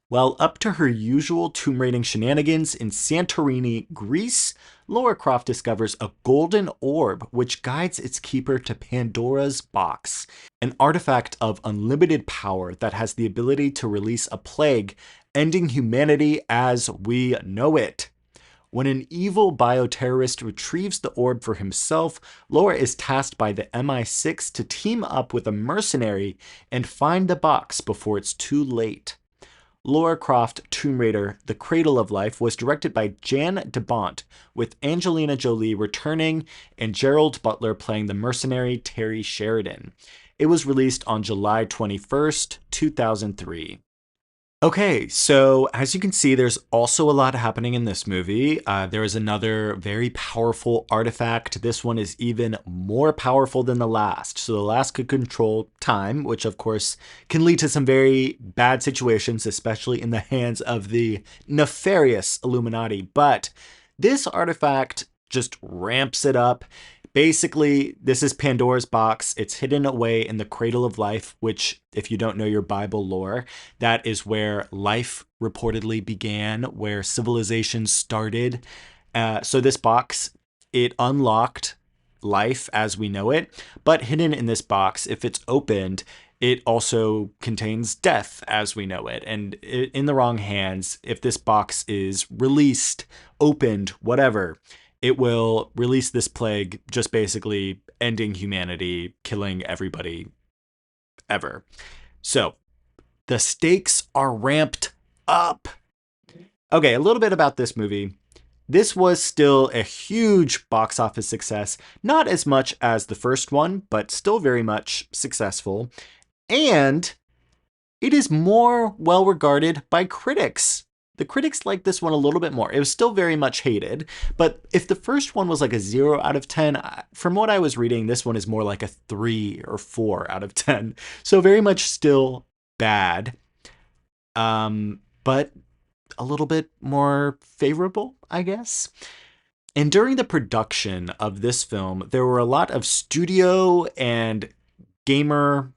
While up to her usual tomb raiding shenanigans in Santorini, Greece, Lara Croft discovers a golden orb which guides its keeper to Pandora's box, an artifact of unlimited power that has the ability to release a plague, ending humanity as we know it. When an evil bioterrorist retrieves the orb for himself, Lara is tasked by the MI6 to team up with a mercenary and find the box before it's too late. Lara Croft, Tomb Raider, The Cradle of Life was directed by Jan de Bont, with Angelina Jolie returning and Gerald Butler playing the mercenary Terry Sheridan. It was released on July 21st, 2003. Okay, so as you can see, there's also a lot happening in this movie. There is another very powerful artifact. This one is even more powerful than the last. So the last could control time, which of course can lead to some very bad situations, especially in the hands of the nefarious Illuminati. But this artifact just ramps it up. Basically, this is Pandora's box. It's hidden away in the Cradle of Life, which, if you don't know your Bible lore, that is where life reportedly began, where civilization started. So this box, it unlocked life as we know it, but hidden in this box, if it's opened, it also contains death as we know it. And in the wrong hands, if this box is released, opened, whatever, it will release this plague, just basically ending humanity, killing everybody ever. So the stakes are ramped up. Okay, a little bit about this movie. This was still a huge box office success, not as much as the first one, but still very much successful. And it is more well regarded by critics. The critics liked this one a little bit more. It was still very much hated, but if the first one was like a 0 out of 10, from what I was reading, this one is more like a 3 or 4 out of 10. So very much still bad, but a little bit more favorable, I guess. And during the production of this film, there were a lot of studio and gamer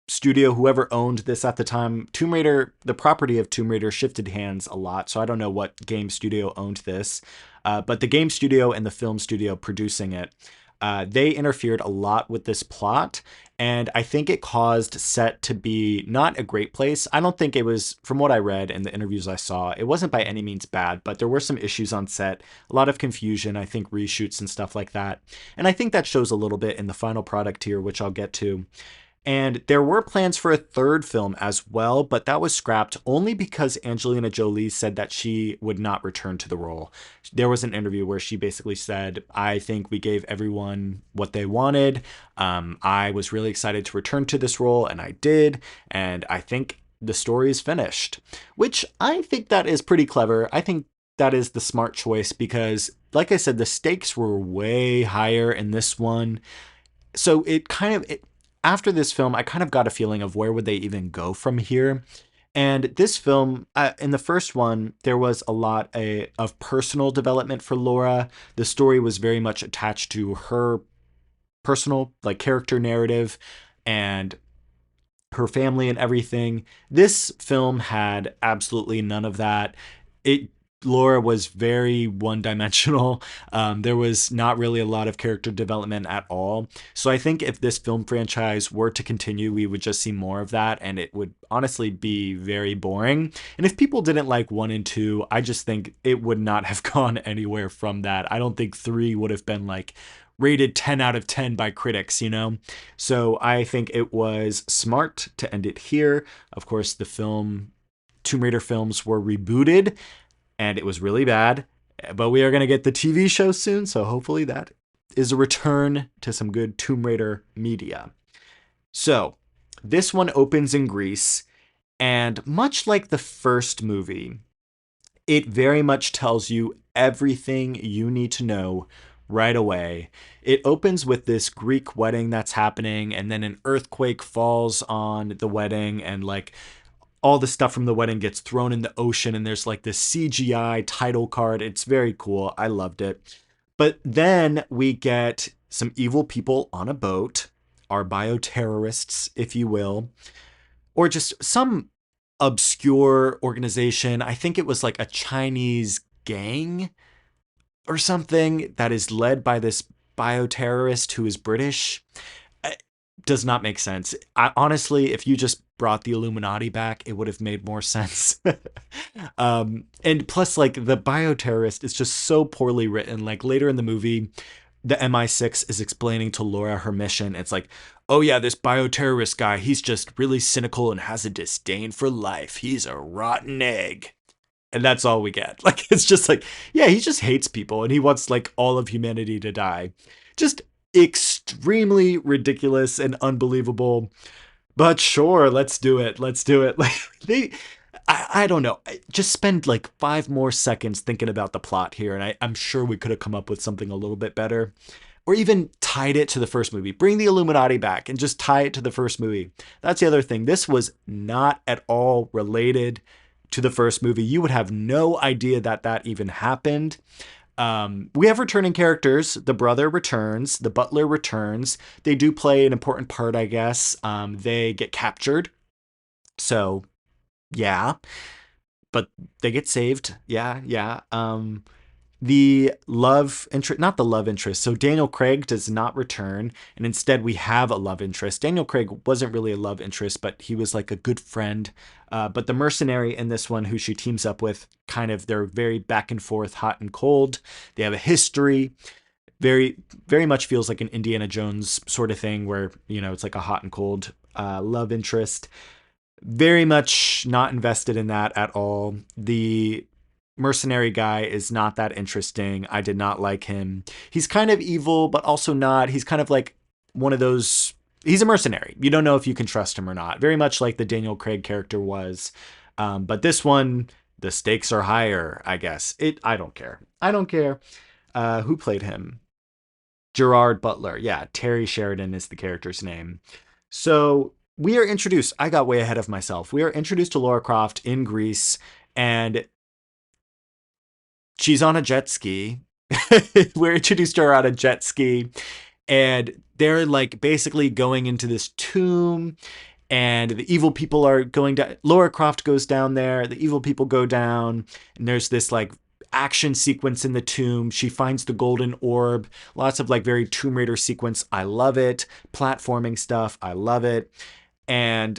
studio, whoever owned this at the time. Tomb Raider, the property of Tomb Raider shifted hands a lot, so I don't know what game studio owned this, but the game studio and the film studio producing it, they interfered a lot with this plot, and I think it caused set to be not a great place. I don't think it was, from what I read and the interviews I saw, it wasn't by any means bad, but there were some issues on set, a lot of confusion, I think reshoots and stuff like that, and I think that shows a little bit in the final product here, which I'll get to. And there were plans for a third film as well, but that was scrapped only because Angelina Jolie said that she would not return to the role. There was an interview where she basically said, I think we gave everyone what they wanted. I was really excited to return to this role, and I did. And I think the story is finished, which I think that is pretty clever. I think that is the smart choice because, like I said, the stakes were way higher in this one. So it kind of... after this film, I kind of got a feeling of where would they even go from here. And this film, in the first one, there was a lot of personal development for Laura. The story was very much attached to her personal, like, character narrative and her family and everything. This film had absolutely none of that. Laura was very one-dimensional. There was not really a lot of character development at all. So I think if this film franchise were to continue, we would just see more of that, and it would honestly be very boring. And if people didn't like 1 and 2, I just think it would not have gone anywhere from that. I don't think 3 would have been like rated 10 out of 10 by critics, you know? So I think it was smart to end it here. Of course, the Tomb Raider films were rebooted, and it was really bad, but we are going to get the TV show soon, so hopefully that is a return to some good Tomb Raider media. So, this one opens in Greece, and much like the first movie, it very much tells you everything you need to know right away. It opens with this Greek wedding that's happening, and then an earthquake falls on the wedding, and like all the stuff from the wedding gets thrown in the ocean, and there's like this CGI title card. It's very cool. I loved it. But then we get some evil people on a boat, our bioterrorists, if you will, or just some obscure organization. I think it was like a Chinese gang or something that is led by this bioterrorist who is British. Does not make sense. Honestly, if you just brought the Illuminati back, it would have made more sense. And plus, like, the bioterrorist is just so poorly written. Like, later in the movie, the MI6 is explaining to Laura her mission. It's like, oh yeah, this bioterrorist guy, he's just really cynical and has a disdain for life. He's a rotten egg. And that's all we get. Like, it's just like, yeah, he just hates people and he wants, like, all of humanity to die. Just extremely ridiculous and unbelievable, but sure, let's do it. Like I don't know. Just spend like 5 more seconds thinking about the plot here, and I'm sure we could have come up with something a little bit better. Or even tied it to the first movie. Bring the Illuminati back and just tie it to the first movie. That's the other thing. This was not at all related to the first movie. You would have no idea that that even happened. We have returning characters. The brother returns. The butler returns. They do play an important part, I guess. They get captured. So, yeah. But they get saved. Yeah, yeah. The love interest, not the love interest. So Daniel Craig does not return, and instead we have a love interest. Daniel Craig wasn't really a love interest, but he was like a good friend. But the mercenary in this one, who she teams up with, kind of, they're very back and forth, hot and cold. They have a history. Very, very much feels like an Indiana Jones sort of thing where, it's like a hot and cold love interest. Very much not invested in that at all. The mercenary guy is not that interesting. I did not like him. He's kind of evil, but also not. He's kind of like one of those. He's a mercenary. You don't know if you can trust him or not. Very much like the Daniel Craig character was. But this one, the stakes are higher, I guess. I don't care. I don't care. Who played him? Gerard Butler. Yeah, Terry Sheridan is the character's name. So we are introduced. I got way ahead of myself. We are introduced to Lara Croft in Greece, and she's on a jet ski. We're introduced to her on a jet ski, and they're like basically going into this tomb, and the evil people are going down. Lara Croft goes down there. The evil people go down, and there's this like action sequence in the tomb. She finds the golden orb. Lots of like very Tomb Raider sequence. I love it. Platforming stuff. I love it. And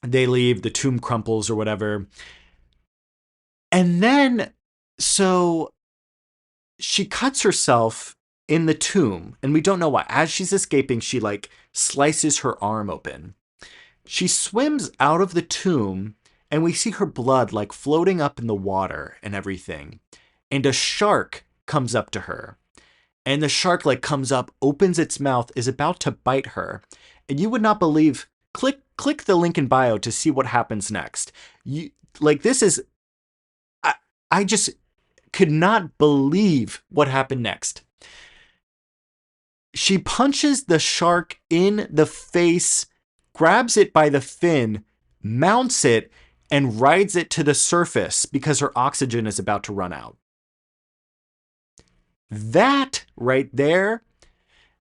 they leave. The tomb crumples or whatever. And then, so she cuts herself in the tomb, and we don't know why. As she's escaping, she like slices her arm open. She swims out of the tomb, and we see her blood like floating up in the water and everything. And a shark comes up to her. And the shark like comes up, opens its mouth, is about to bite her. And you would not believe, click the link in bio to see what happens next. This is, I just could not believe what happened next. She punches the shark in the face, grabs it by the fin, mounts it, and rides it to the surface because her oxygen is about to run out. That right there,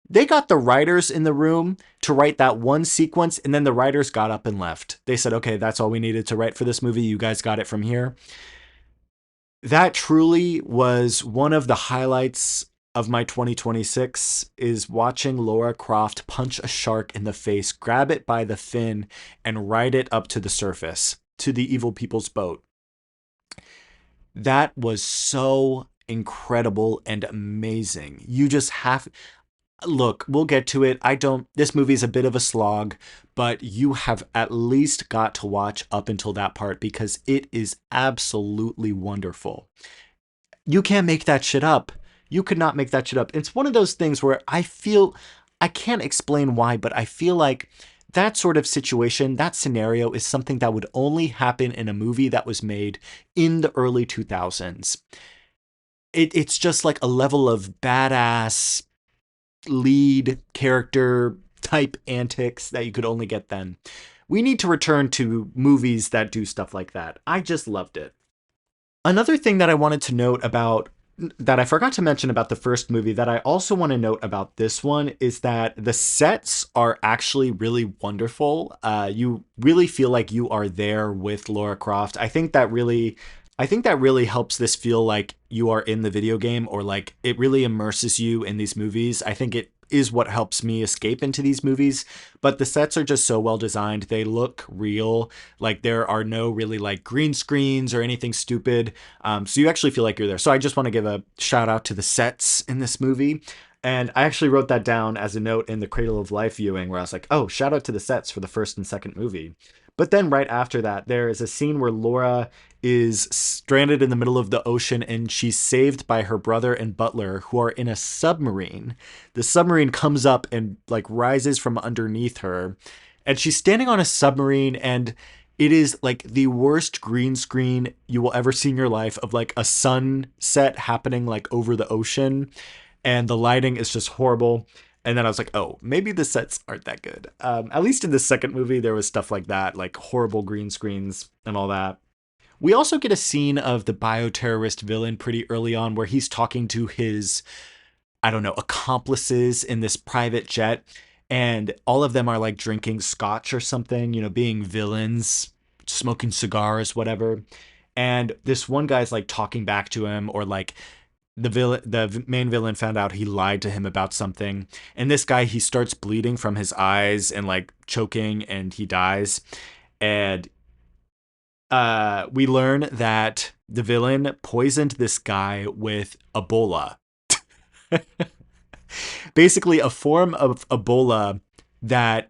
they got the writers in the room to write that one sequence, and then the writers got up and left. They said, okay, that's all we needed to write for this movie. You guys got it from here. That truly was one of the highlights of my 2026, is watching Lara Croft punch a shark in the face, grab it by the fin, and ride it up to the surface, to the evil people's boat. That was so incredible and amazing. You just have... Look, we'll get to it. This movie is a bit of a slog, but you have at least got to watch up until that part because it is absolutely wonderful. You can't make that shit up. You could not make that shit up. It's one of those things where I can't explain why, but I feel like that sort of situation, that scenario is something that would only happen in a movie that was made in the early 2000s. It's just like a level of badass lead character type antics that you could only get then. We need to return to movies that do stuff like that. I just loved it. Another thing that I wanted to note about, that I forgot to mention about the first movie, that I also want to note about this one, is that the sets are actually really wonderful. You really feel like you are there with Lara Croft. I think that really helps this feel like you are in the video game, or like it really immerses you in these movies. I think it is what helps me escape into these movies. But the sets are just so well designed. They look real. Like there are no really like green screens or anything stupid. So you actually feel like you're there. So I just want to give a shout out to the sets in this movie. And I actually wrote that down as a note in the Cradle of Life viewing, where I was like, oh, shout out to the sets for the first and second movie. But then right after that, there is a scene where Laura is stranded in the middle of the ocean, and she's saved by her brother and butler, who are in a submarine. The submarine comes up and like rises from underneath her, and she's standing on a submarine, and It is like the worst green screen you will ever see in your life of like a sunset happening like over the ocean, and the lighting is just horrible. And then I was like, oh, maybe the sets aren't that good. At least in the second movie, there was stuff like that, like horrible green screens and all that. We also get a scene of the bioterrorist villain pretty early on where he's talking to his, I don't know, accomplices in this private jet. And all of them are like drinking scotch or something, being villains, smoking cigars, whatever. And this one guy's like talking back to him, or like the main villain found out he lied to him about something. And this guy, he starts bleeding from his eyes and like choking, and he dies. And we learn that the villain poisoned this guy with Ebola. Basically, a form of Ebola that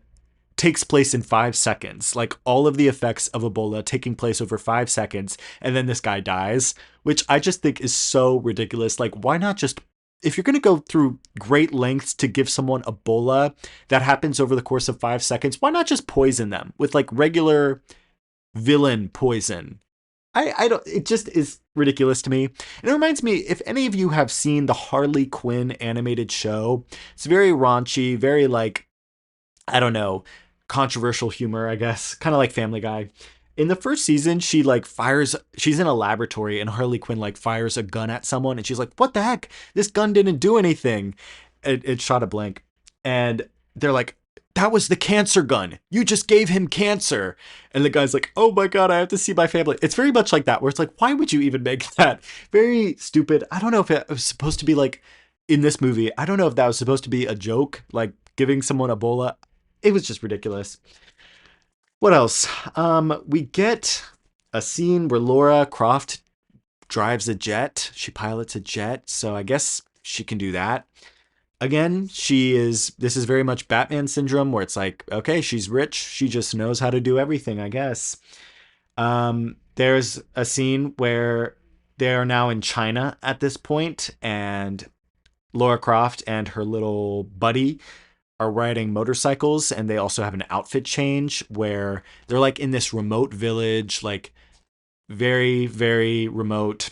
takes place in 5 seconds. Like all of the effects of Ebola taking place over 5 seconds, and then this guy dies, which I just think is so ridiculous. Like, why not just, if you're going to go through great lengths to give someone Ebola that happens over the course of 5 seconds, why not just poison them with like regular villain poison? I don't, it just is ridiculous to me. And it reminds me, if any of you have seen the Harley Quinn animated show, it's very raunchy, very like, I don't know, controversial humor, I guess, kind of like Family Guy. In the first season, she like fires, she's in a laboratory and Harley Quinn like fires a gun at someone, and she's like, what the heck? This gun didn't do anything. It shot a blank. And they're like, that was the cancer gun. You just gave him cancer. And the guy's like, oh my God, I have to see my family. It's very much like that, where it's like, why would you even make that? Very stupid. I don't know if it was supposed to be like, in this movie, I don't know if that was supposed to be a joke, like giving someone Ebola. It was just ridiculous. What else? We get a scene where Lara Croft drives a jet. She pilots a jet. So I guess she can do that. Again, this is very much Batman syndrome, where it's like, okay, she's rich. She just knows how to do everything, I guess. There's a scene where they are now in China at this point, and Lara Croft and her little buddy are riding motorcycles, and they also have an outfit change where they're like in this remote village, like very, very remote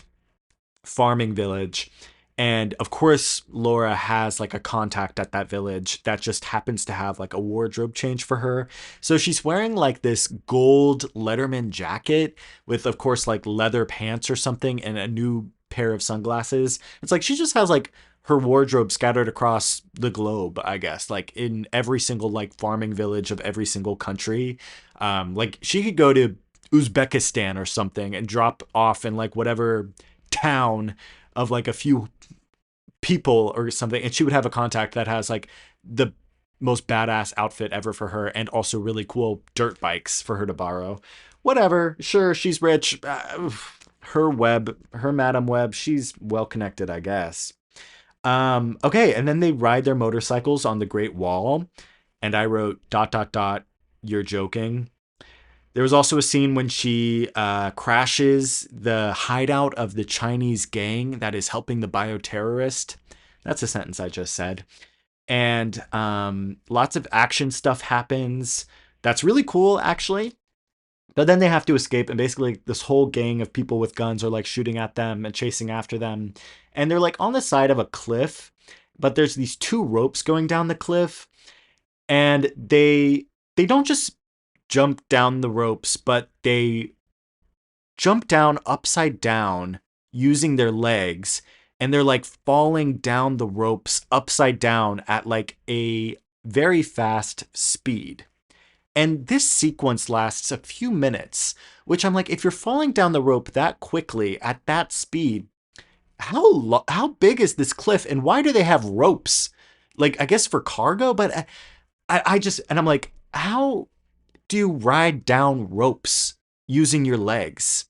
farming village. And of course, Laura has like a contact at that village that just happens to have like a wardrobe change for her. So she's wearing like this gold Letterman jacket with, of course, like leather pants or something, and a new pair of sunglasses. It's like she just has like her wardrobe scattered across the globe, I guess, like in every single like farming village of every single country. Like she could go to Uzbekistan or something and drop off in like whatever town of like a few people or something, and she would have a contact that has like the most badass outfit ever for her, and also really cool dirt bikes for her to borrow. Whatever, sure, she's rich. Her Madam Web, she's well connected, I guess. Okay, and then they ride their motorcycles on the Great Wall, and I wrote ... You're joking. There was also a scene when she crashes the hideout of the Chinese gang that is helping the bioterrorist. That's a sentence I just said. And lots of action stuff happens. That's really cool, actually. But then they have to escape, and basically this whole gang of people with guns are like shooting at them and chasing after them. And they're like on the side of a cliff, but there's these two ropes going down the cliff, and they don't just jump down the ropes, but they jump down upside down using their legs, and they're like falling down the ropes upside down at like a very fast speed. And this sequence lasts a few minutes, which I'm like, if you're falling down the rope that quickly at that speed, how big is this cliff, and why do they have ropes? Like, I guess for cargo, but I just, and I'm like, how do you ride down ropes using your legs?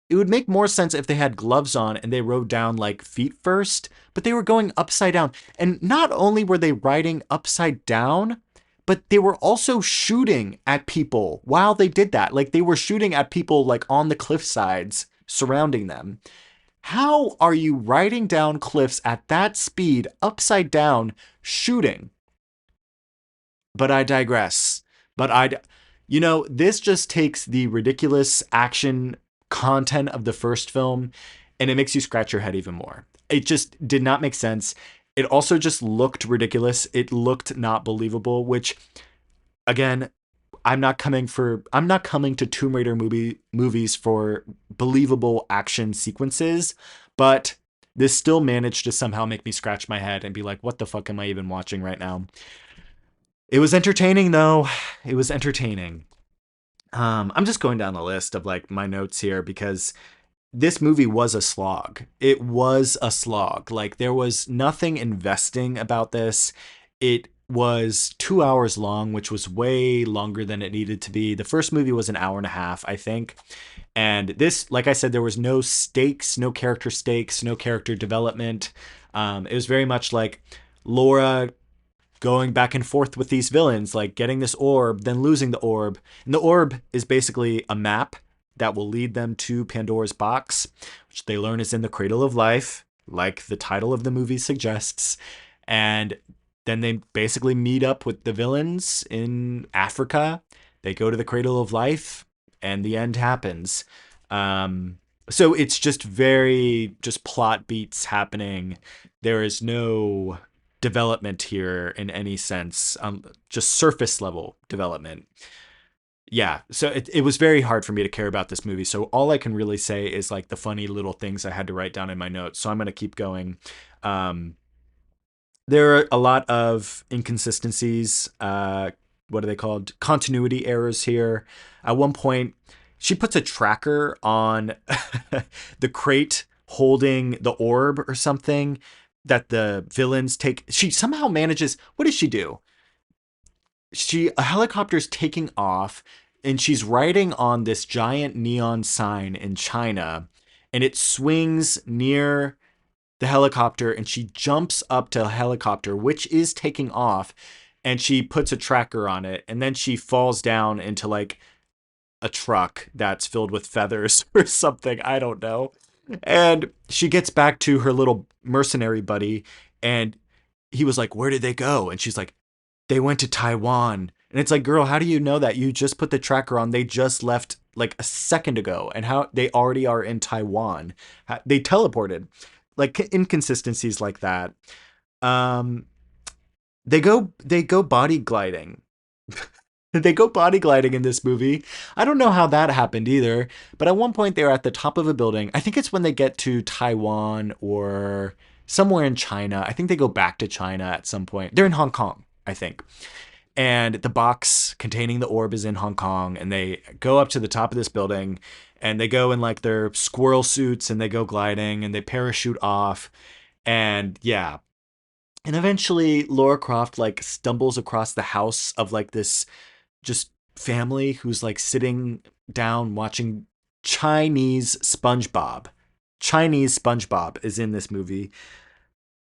It would make more sense if they had gloves on and they rode down like feet first, but they were going upside down. And not only were they riding upside down, but they were also shooting at people while they did that. Like they were shooting at people like on the cliff sides surrounding them. How are you riding down cliffs at that speed, upside down, shooting? But I digress. You know, this just takes the ridiculous action content of the first film and it makes you scratch your head even more. It just did not make sense. It also just looked ridiculous. It looked not believable, which again, I'm not coming to Tomb Raider movies for believable action sequences, but this still managed to somehow make me scratch my head and be like, what the fuck am I even watching right now? It was entertaining though. It was entertaining. I'm just going down the list of like my notes here because this movie was a slog. It was a slog. Like there was nothing investing about this. It was 2 hours long, which was way longer than it needed to be. The first movie was an hour and a half, I think. And this, like I said, there was no stakes, no character stakes, no character development. It was very much like Laura going back and forth with these villains, like getting this orb, then losing the orb. And the orb is basically a map that will lead them to Pandora's box, which they learn is in the Cradle of Life, like the title of the movie suggests. And then they basically meet up with the villains in Africa. They go to the Cradle of Life, and the end happens. So it's just very just plot beats happening. There is no development here in any sense, just surface level development. Yeah, so it was very hard for me to care about this movie. So all I can really say is like the funny little things I had to write down in my notes. So I'm going to keep going. Um, there are a lot of inconsistencies. What are they called? Continuity errors here. At one point, she puts a tracker on the crate holding the orb or something that the villains take. She somehow manages. What does she do? A helicopter's taking off and she's riding on this giant neon sign in China and it swings near the helicopter and she jumps up to a helicopter which is taking off and she puts a tracker on it and then she falls down into like a truck that's filled with feathers or something, I don't know. And she gets back to her little mercenary buddy and he was like, "Where did they go?" And she's like, "They went to Taiwan." And it's like, girl, how do you know that? You just put the tracker on. They just left like a second ago. And how they already are in Taiwan. They teleported. Like inconsistencies like that. Um, they go body gliding. They go body gliding in this movie. I don't know how that happened either. But at one point they're at the top of a building. I think it's when they get to Taiwan or somewhere in China. I think they go back to China at some point. They're in Hong Kong, I think. And the box containing the orb is in Hong Kong. And they go up to the top of this building and they go in like their squirrel suits and they go gliding and they parachute off. And yeah. And eventually Lara Croft like stumbles across the house of like this just family who's like sitting down watching Chinese SpongeBob. Chinese SpongeBob is in this movie.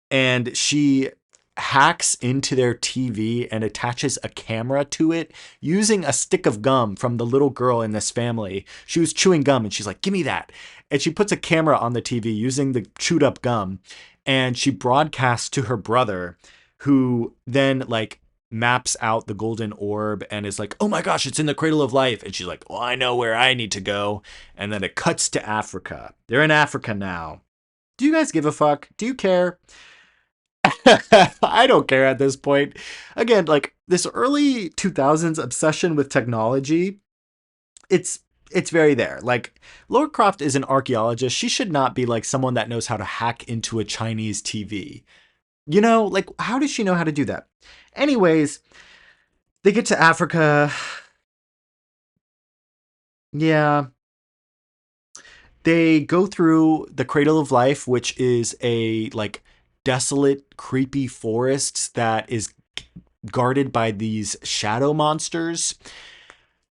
And she hacks into their TV and attaches a camera to it using a stick of gum from the little girl in this family. She was chewing gum and she's like, "Give me that." And she puts a camera on the TV using the chewed up gum and she broadcasts to her brother who then like maps out the golden orb and is like, "Oh my gosh, it's in the Cradle of Life." And she's like, "Well, I know where I need to go." And then it cuts to Africa. They're in Africa now. Do you guys give a fuck? Do you care? I don't care at this point. Again, like this early 2000s obsession with technology, it's it's very there. Like Lara Croft is an archaeologist. She should not be like someone that knows how to hack into a Chinese TV. You know, like how does she know how to do that? Anyways, they get to Africa. Yeah, they go through the Cradle of Life, which is a like desolate, creepy forest that is guarded by these shadow monsters.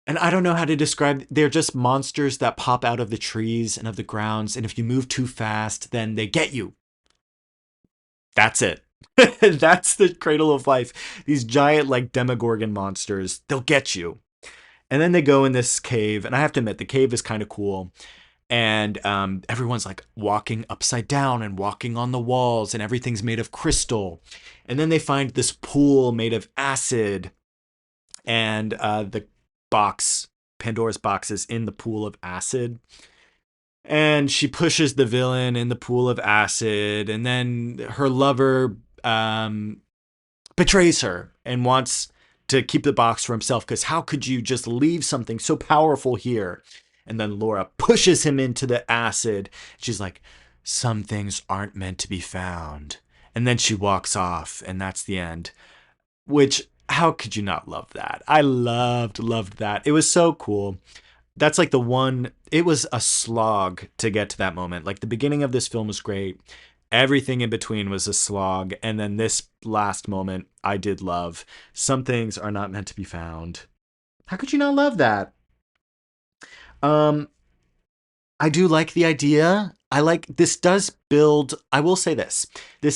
And I don't know how to describe, they're just monsters that pop out of the trees and of the grounds. And if you move too fast, then they get you. That's it. That's the Cradle of Life. These giant like demogorgon monsters, they'll get you. And then they go in this cave. And I have to admit, the cave is kind of cool. And everyone's like walking upside down and walking on the walls and everything's made of crystal. And then they find this pool made of acid and the box, Pandora's box, is in the pool of acid. And she pushes the villain in the pool of acid, and then her lover betrays her and wants to keep the box for himself, because how could you just leave something so powerful here? And then Laura pushes him into the acid. She's like, some things aren't meant to be found. And then she walks off, and that's the end. Which, how could you not love that? I loved that. It was so cool. That's like the one, it was a slog to get to that moment. Like the beginning of this film was great. Everything in between was a slog. And then this last moment, I did love. Some things are not meant to be found. How could you not love that? Um, I do like the idea. I like, this does build, I will say this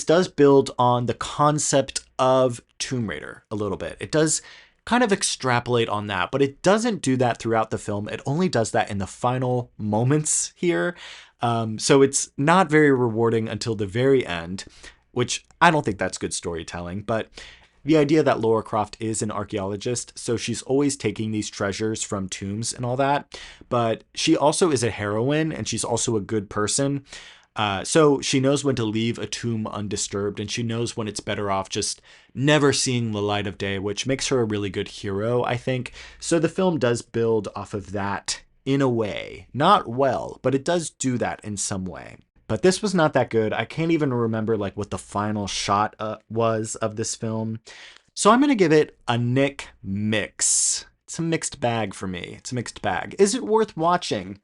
does build on the concept of Tomb Raider a little bit. It does kind of extrapolate on that, but it doesn't do that throughout the film. It only does that in the final moments here. So it's not very rewarding until the very end, which I don't think that's good storytelling, but the idea that Lara Croft is an archaeologist, so she's always taking these treasures from tombs and all that, but she also is a heroine, and she's also a good person. So she knows when to leave a tomb undisturbed, and she knows when it's better off just never seeing the light of day, which makes her a really good hero, I think. So the film does build off of that in a way. Not well, but it does do that in some way. But this was not that good. I can't even remember like what the final shot was of this film. So I'm going to give it a Nick mix. It's a mixed bag for me. It's a mixed bag. Is it worth watching?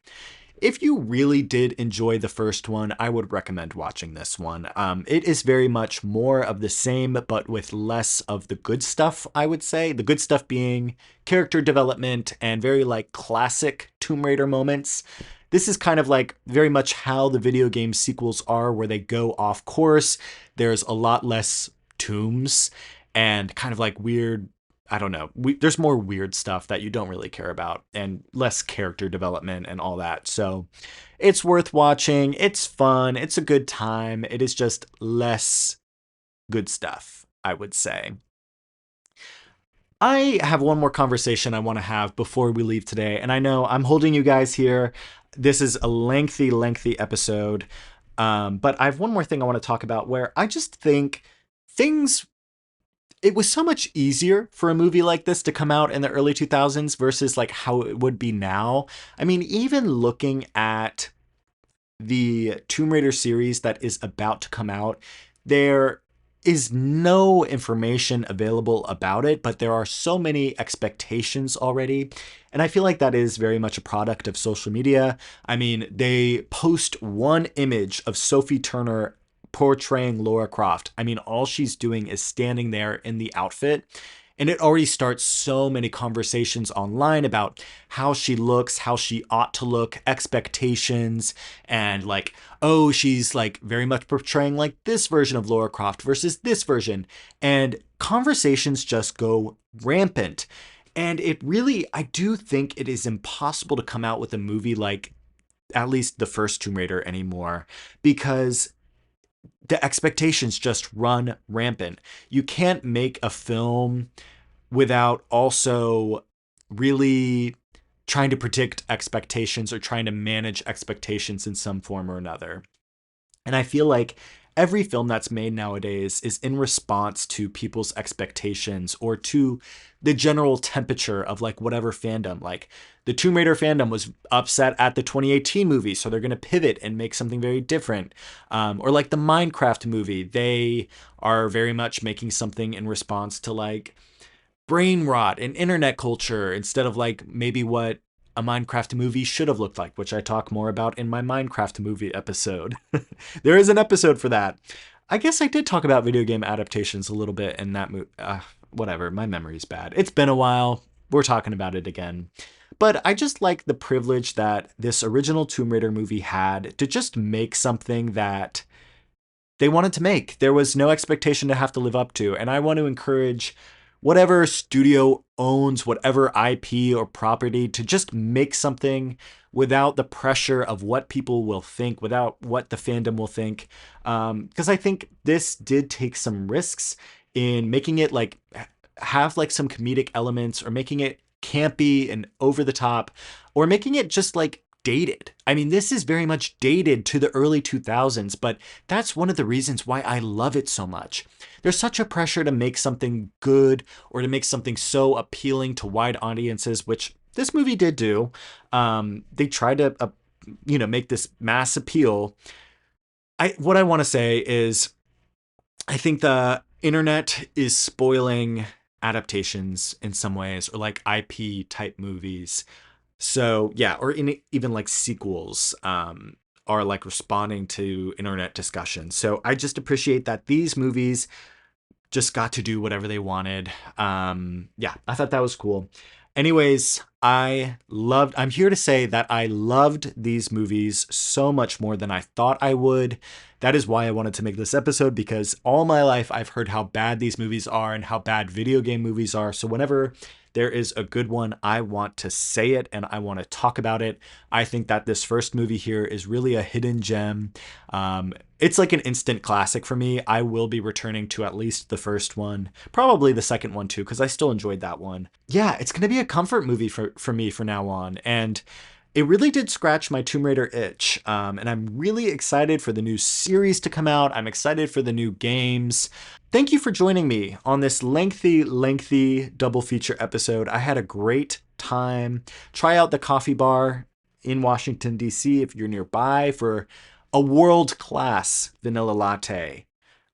If you really did enjoy the first one, I would recommend watching this one. It is very much more of the same, but with less of the good stuff, I would say. The good stuff being character development and very like classic Tomb Raider moments. This is kind of like very much how the video game sequels are, where they go off course. There's a lot less tombs and kind of like weird, I don't know. There's more weird stuff that you don't really care about and less character development and all that. So it's worth watching. It's fun. It's a good time. It is just less good stuff, I would say. I have one more conversation I want to have before we leave today. And I know I'm holding you guys here. This is a lengthy episode. But I have one more thing I want to talk about, where I just think it was so much easier for a movie like this to come out in the early 2000s versus like how it would be now. I mean, even looking at the Tomb Raider series that is about to come out, there is no information available about it, but there are so many expectations already. And I feel like that is very much a product of social media. I mean, they post one image of Sophie Turner portraying Lara Croft. I mean, all she's doing is standing there in the outfit. And it already starts so many conversations online about how she looks, how she ought to look, expectations, and like, oh, she's like very much portraying like this version of Lara Croft versus this version. And conversations just go rampant. And it really, I do think it is impossible to come out with a movie like at least the first Tomb Raider anymore, because the expectations just run rampant. You can't make a film without also really trying to predict expectations or trying to manage expectations in some form or another. And I feel like every film that's made nowadays is in response to people's expectations or to the general temperature of like whatever fandom. Like the Tomb Raider fandom was upset at the 2018 movie, so they're going to pivot and make something very different. Or like the Minecraft movie, they are very much making something in response to like brain rot and internet culture instead of like maybe what a Minecraft movie should have looked like, which I talk more about in my Minecraft movie episode. There is an episode for that. I guess I did talk about video game adaptations a little bit in that movie. Whatever, my memory's bad. It's been a while. We're talking about it again. But I just like the privilege that this original Tomb Raider movie had to just make something that they wanted to make. There was no expectation to have to live up to. And I want to encourage whatever studio owns whatever IP or property to just make something without the pressure of what people will think, without what the fandom will think. Because I think this did take some risks in making it like have like some comedic elements or making it campy and over the top, or making it just like dated. I mean, this is very much dated to the early 2000s, but that's one of the reasons why I love it so much. There's such a pressure to make something good or to make something so appealing to wide audiences, which this movie did do. They tried to, make this mass appeal. What I want to say is, I think the internet is spoiling adaptations in some ways, or like IP type movies. So yeah, or even like sequels are like responding to internet discussion. So I just appreciate that these movies just got to do whatever they wanted. Yeah, I thought that was cool. Anyways, I'm here to say that I loved these movies so much more than I thought I would. That is why I wanted to make this episode, because all my life I've heard how bad these movies are and how bad video game movies are. So whenever there is a good one, I want to say it and I want to talk about it. I think that this first movie here is really a hidden gem. It's like an instant classic for me. I will be returning to at least the first one, probably the second one too, because I still enjoyed that one. Yeah, it's going to be a comfort movie for me from now on. And it really did scratch my Tomb Raider itch. And I'm really excited for the new series to come out. I'm excited for the new games. Thank you for joining me on this lengthy double feature episode. I had a great time. Try out the coffee bar in Washington, D.C. if you're nearby for a world-class vanilla latte.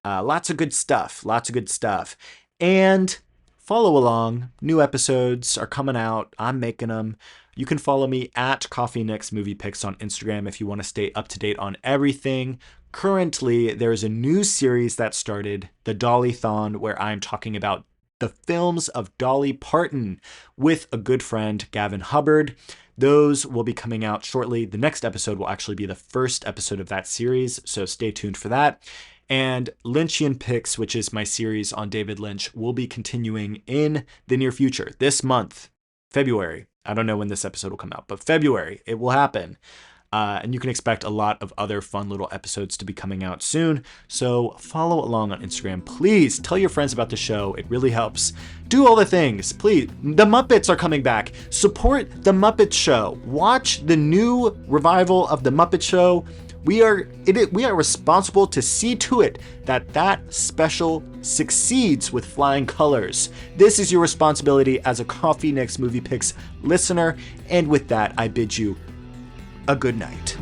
Lots of good stuff. And follow along. New episodes are coming out. I'm making them. You can follow me at Coffee Next Movie Picks on Instagram if you want to stay up to date on everything. Currently, there is a new series that started, the Dolly-thon, where I'm talking about the films of Dolly Parton with a good friend, Gavin Hubbard. Those will be coming out shortly. The next episode will actually be the first episode of that series, so stay tuned for that. And Lynchian Picks, which is my series on David Lynch, will be continuing in the near future. This month, February. I don't know when this episode will come out, but February, it will happen. And you can expect a lot of other fun little episodes to be coming out soon. So follow along on Instagram. Please tell your friends about the show. It really helps. Do all the things. Please. The Muppets are coming back. Support The Muppet Show. Watch the new revival of The Muppet Show. We are responsible to see to it that that special succeeds with flying colors. This is your responsibility as a Coffee Next Movie Picks listener. And with that, I bid you a good night.